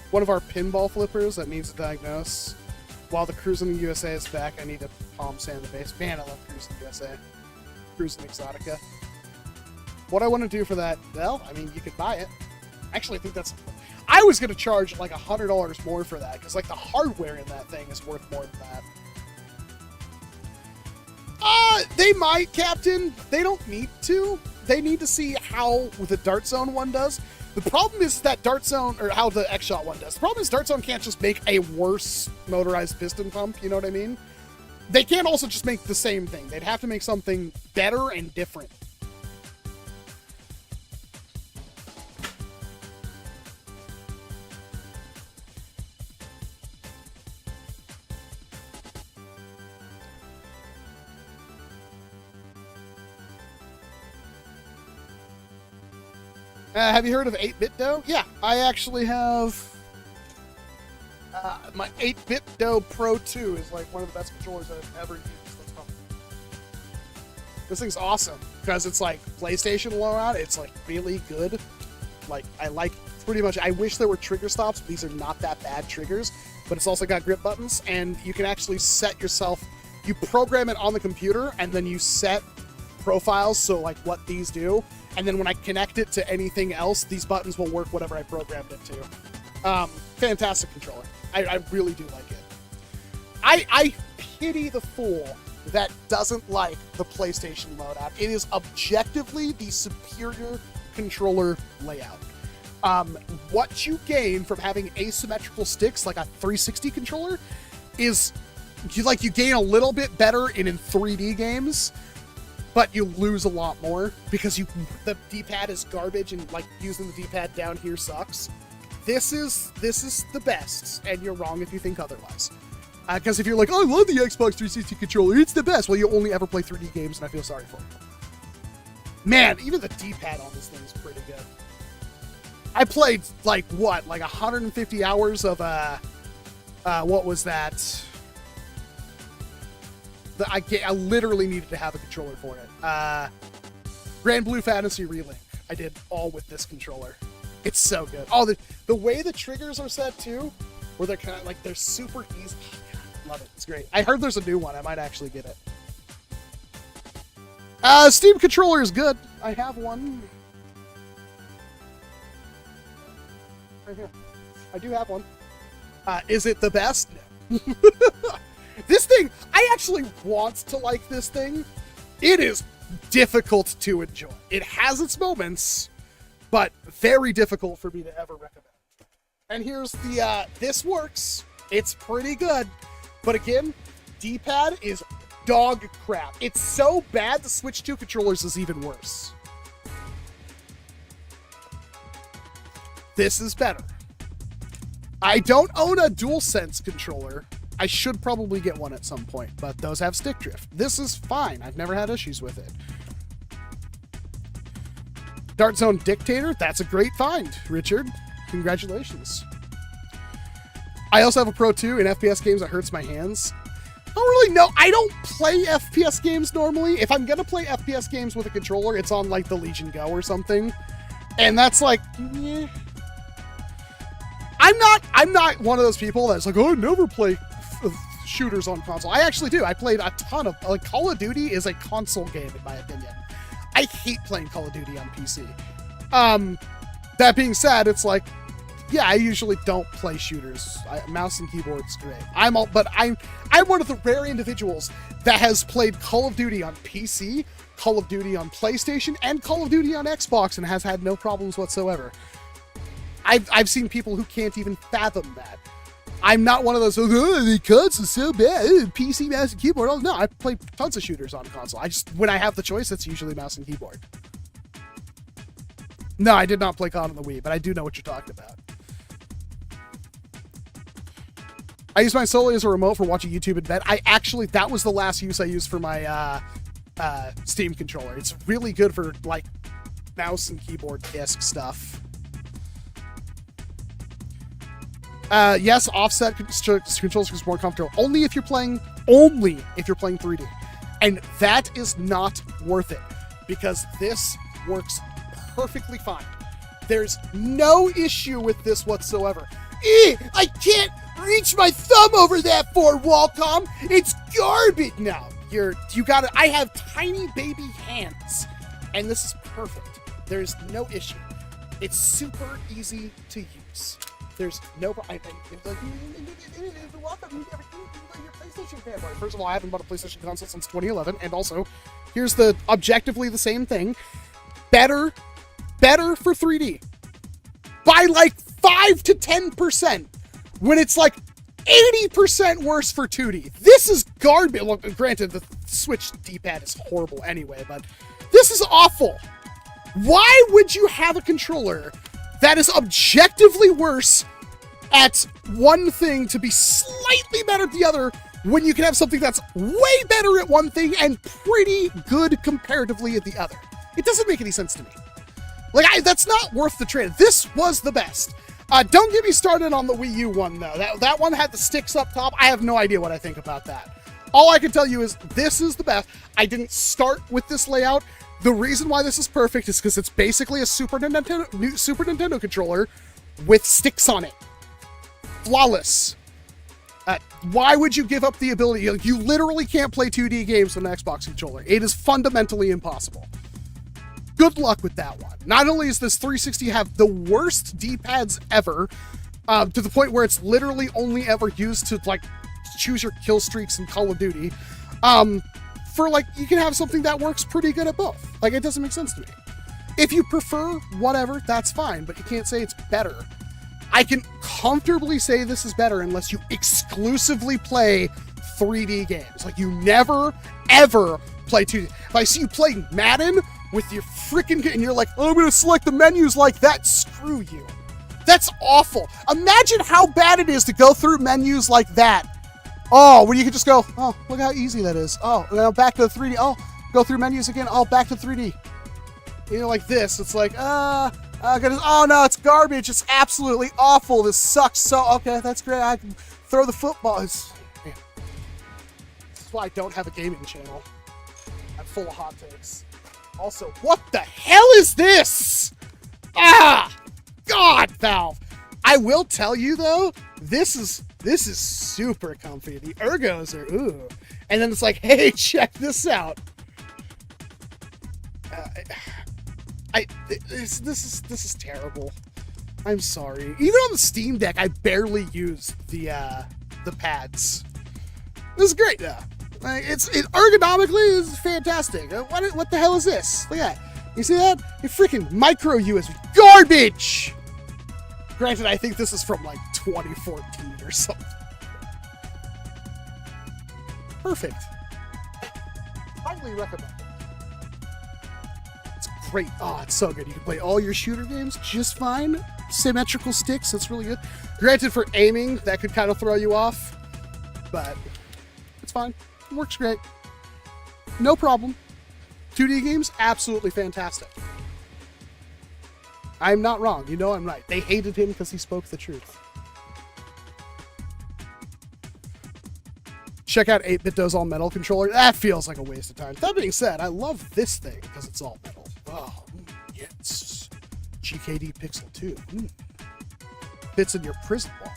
One of our pinball flippers that needs a diagnose. While the Cruising the USA is back, I need to palm sand the base. Man, I love Cruising USA. Cruising Exotica. What I want to do for that, well, I mean, you could buy it. Actually, I think that's... I was going to charge like $100 more for that, because like the hardware in that thing is worth more than that. They might, Captain. They don't need to. They need to see how the Dart Zone one does. The problem is that Dart Zone, or how the X-Shot one does. The problem is Dart Zone can't just make a worse motorized piston pump, you know what I mean? They can't also just make the same thing. They'd have to make something better and different. Have you heard of 8-Bit Dough? Yeah, I actually have... my 8-Bit Dough Pro 2 is like one of the best controllers I've ever used. This thing's awesome, because it's like PlayStation loadout. It's like really good. Like, I like That's pretty much. I wish there were trigger stops. But these are not that bad triggers, but it's also got grip buttons, and you can actually set yourself. You program it on the computer, and then you set profiles, so like what these do, and then when I connect it to anything else, these buttons will work whatever I programmed it to. Fantastic controller. I really do like it. I pity the fool that doesn't like the PlayStation loadout. It is objectively the superior controller layout. What you gain from having asymmetrical sticks like a 360 controller is you gain a little bit better in 3D games, but you lose a lot more because the D-pad is garbage, and like using the D-pad down here sucks. This is the best, and you're wrong if you think otherwise. Because if you're like, oh, I love the Xbox 360 controller, it's the best. Well, you only ever play 3D games, and I feel sorry for you. Man, even the D-pad on this thing is pretty good. I played, like 150 hours of, what was that? I literally needed to have a controller for it. Grand Blue Fantasy Relink. I did all with this controller. It's so good. Oh, the way the triggers are set, too, where they're kind of, like, they're super easy. Love it. It's great. I heard there's a new one. I might actually get it. Steam controller is good. I have one. Right here. I do have one. Is it the best? No. This thing, I actually want to like this thing. It is difficult to enjoy. It has its moments, but very difficult for me to ever recommend. And here's the, this works. It's pretty good. But again, D-pad is dog crap. It's so bad the Switch 2 controllers is even worse. This is better. I don't own a DualSense controller. I should probably get one at some point, but those have stick drift. This is fine. I've never had issues with it. Dart Zone Dictator, that's a great find, Richard. Congratulations. I also have a Pro 2 in FPS games that hurts my hands. I don't really know. I don't play FPS games normally. If I'm gonna play FPS games with a controller, it's on like the Legion Go or something. And that's like, eh. I'm not one of those people that's like, oh, I never play shooters on console. I actually do. I played a ton of, like, Call of Duty is a console game in my opinion. I hate playing Call of Duty on PC. That being said, it's like, yeah, I usually don't play shooters. Mouse and keyboard's great. I'm one of the rare individuals that has played Call of Duty on PC, Call of Duty on PlayStation, and Call of Duty on Xbox, and has had no problems whatsoever. I've seen people who can't even fathom that. I'm not one of those, oh, the console's so bad, PC, mouse, and keyboard. Oh, no, I play tons of shooters on console. When I have the choice, it's usually mouse and keyboard. No, I did not play COD on the Wii, but I do know what you're talking about. I use mine solely as a remote for watching YouTube in bed. That was the last use I used for my Steam controller. It's really good for, like, mouse and keyboard disc stuff. Yes, offset controls is more comfortable. Only if you're playing 3D. And that is not worth it, because this works perfectly fine. There's no issue with this whatsoever. I can't reach my thumb over that for Walcom. It's garbage. Now I have tiny baby hands, and this is perfect. There's no issue. It's super easy to use. There's no problem. First of all, I haven't bought a PlayStation console since 2011, and also, here's the objectively the same thing. Better for 3D. By like 5 to 10%, when it's like 80% worse for 2D. This is garbage. Well, granted, the Switch D-pad is horrible anyway, but this is awful. Why would you have a controller that is objectively worse at one thing to be slightly better at the other, when you can have something that's way better at one thing and pretty good comparatively at the other? It doesn't make any sense to me. Like, that's not worth the trade. This was the best. Don't get me started on the Wii U one, though. That one had the sticks up top. I have no idea what I think about that. All I can tell you is this is the best. I didn't start with this layout. The reason why this is perfect is because it's basically a Super Nintendo controller with sticks on it. Flawless. Why would you give up the ability? You literally can't play 2D games with an Xbox controller. It is fundamentally impossible. Good luck with that one. Not only is this 360 have the worst D-pads ever, to the point where it's literally only ever used to like choose your kill streaks in Call of Duty, for like, you can have something that works pretty good at both. Like, it doesn't make sense to me. If you prefer whatever, that's fine, but you can't say it's better. I can comfortably say this is better unless you exclusively play 3D games. Like, you never, ever play 2D. If I see you playing Madden with your freaking, and you're like, oh, I'm going to select the menus like that, screw you. That's awful. Imagine how bad it is to go through menus like that. Oh, when you can just go, oh, look how easy that is. Oh, now back to 3D. Oh, go through menus again. Oh, back to 3D. You know, like this. It's like, oh no, it's garbage. It's absolutely awful. This sucks. So, okay, that's great. I can throw the football. Man. This is why I don't have a gaming channel. I'm full of hot takes. Also, what the hell is this? Ah! God, Valve. I will tell you, though, this is super comfy. The ergos are, ooh. And then it's like, hey, check this out. This is terrible. I'm sorry. Even on the Steam Deck, I barely use the pads. This is great though. Like, it ergonomically is fantastic. What the hell is this? Look at that. You see that? A freaking micro USB garbage. Granted, I think this is from like 2014 or something. Perfect. Highly recommend it. It's great. Oh, it's so good. You can play all your shooter games just fine. Symmetrical sticks, that's really good. Granted, for aiming, that could kind of throw you off, but it's fine. It works great. No problem. 2D games, absolutely fantastic. I'm not wrong. You know I'm right. They hated him because he spoke the truth. Check out 8-Bit Does All Metal controller. That feels like a waste of time. That being said, I love this thing because it's all metal. Oh, yes. GKD Pixel 2. Fits in your prison vault.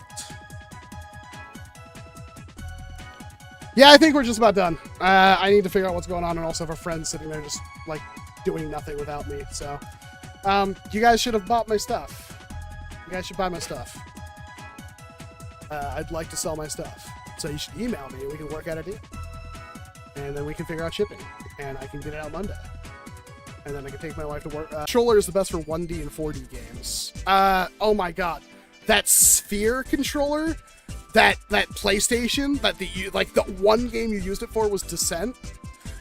Yeah, I think we're just about done. I need to figure out what's going on, and also have a friend sitting there just, like, doing nothing without me, so... you guys should have bought my stuff. You guys should buy my stuff. I'd like to sell my stuff. So you should email me and we can work out a deal. And then we can figure out shipping. And I can get it out Monday. And then I can take my wife to work. Controller is the best for 1D and 4D games. Oh my god. That Sphere controller, that PlayStation, the one game you used it for was Descent. I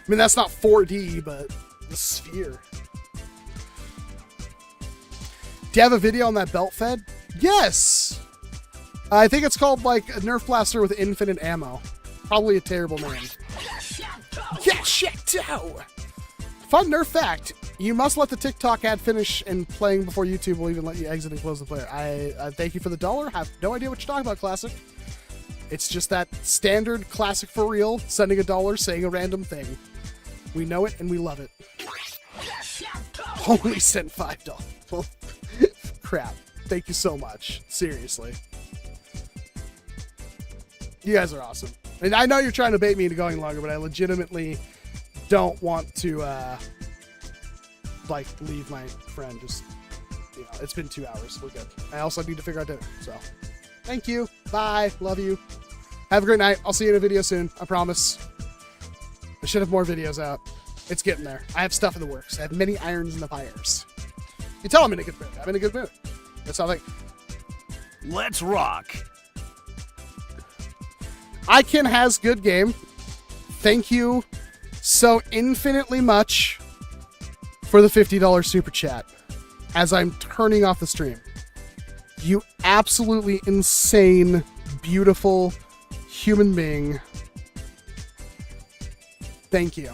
mean, that's not 4D, but the Sphere. Do you have a video on that belt fed? Yes! I think it's called, like, a Nerf blaster with infinite ammo. Probably a terrible name. Yeah, shit! Fun Nerf fact. You must let the TikTok ad finish and playing before YouTube will even let you exit and close the player. I thank you for the $1. Have no idea what you're talking about, Classic. It's just that standard Classic for real, sending $1, saying a random thing. We know it and we love it. Only sent $5. Well, crap. Thank you so much. Seriously. You guys are awesome. And I know you're trying to bait me into going longer, but I legitimately don't want to, like, leave my friend. Just, you know, it's been 2 hours. We're good. I also need to figure out dinner, so. Thank you. Bye. Love you. Have a great night. I'll see you in a video soon. I promise. I should have more videos out. It's getting there. I have stuff in the works. I have many irons in the fires. You tell I'm in a good mood. I'm in a good mood. That's how I think. Let's rock. Iken has good game. Thank you so infinitely much for the $50 super chat as I'm turning off the stream. You absolutely insane, beautiful human being. Thank you.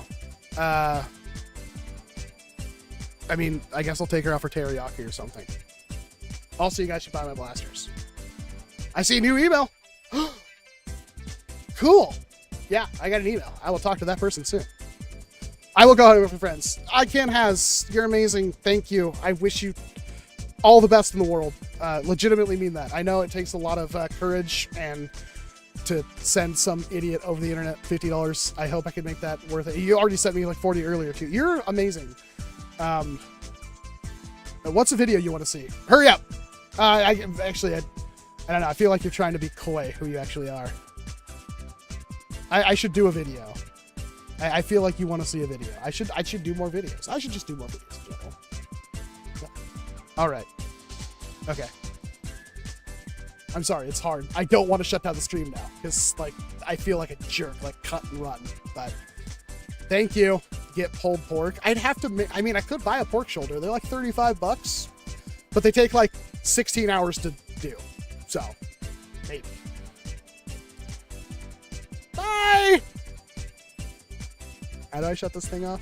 I mean, I guess I'll take her out for teriyaki or something. Also, you guys should buy my blasters. I see a new email. Cool. Yeah, I got an email. I will talk to that person soon. I will go out with my friends. Iken has. You're amazing. Thank you. I wish you all the best in the world. Legitimately mean that. I know it takes a lot of courage and to send some idiot over the internet $50. I hope I can make that worth it. You already sent me like 40 earlier too. You're amazing. What's a video you want to see? Hurry up. I don't know. I feel like you're trying to be coy who you actually are. I should do a video. I feel like you want to see a video. I should do more videos. I should just do more videos in general. Yeah. All right. Okay. I'm sorry, it's hard. I don't want to shut down the stream now because, like, I feel like a jerk, like cut and run. But thank you. Get pulled pork. I'd have to. I mean, I could buy a pork shoulder. They're like $35, but they take like 16 hours to do. So maybe. Bye. How do I shut this thing off?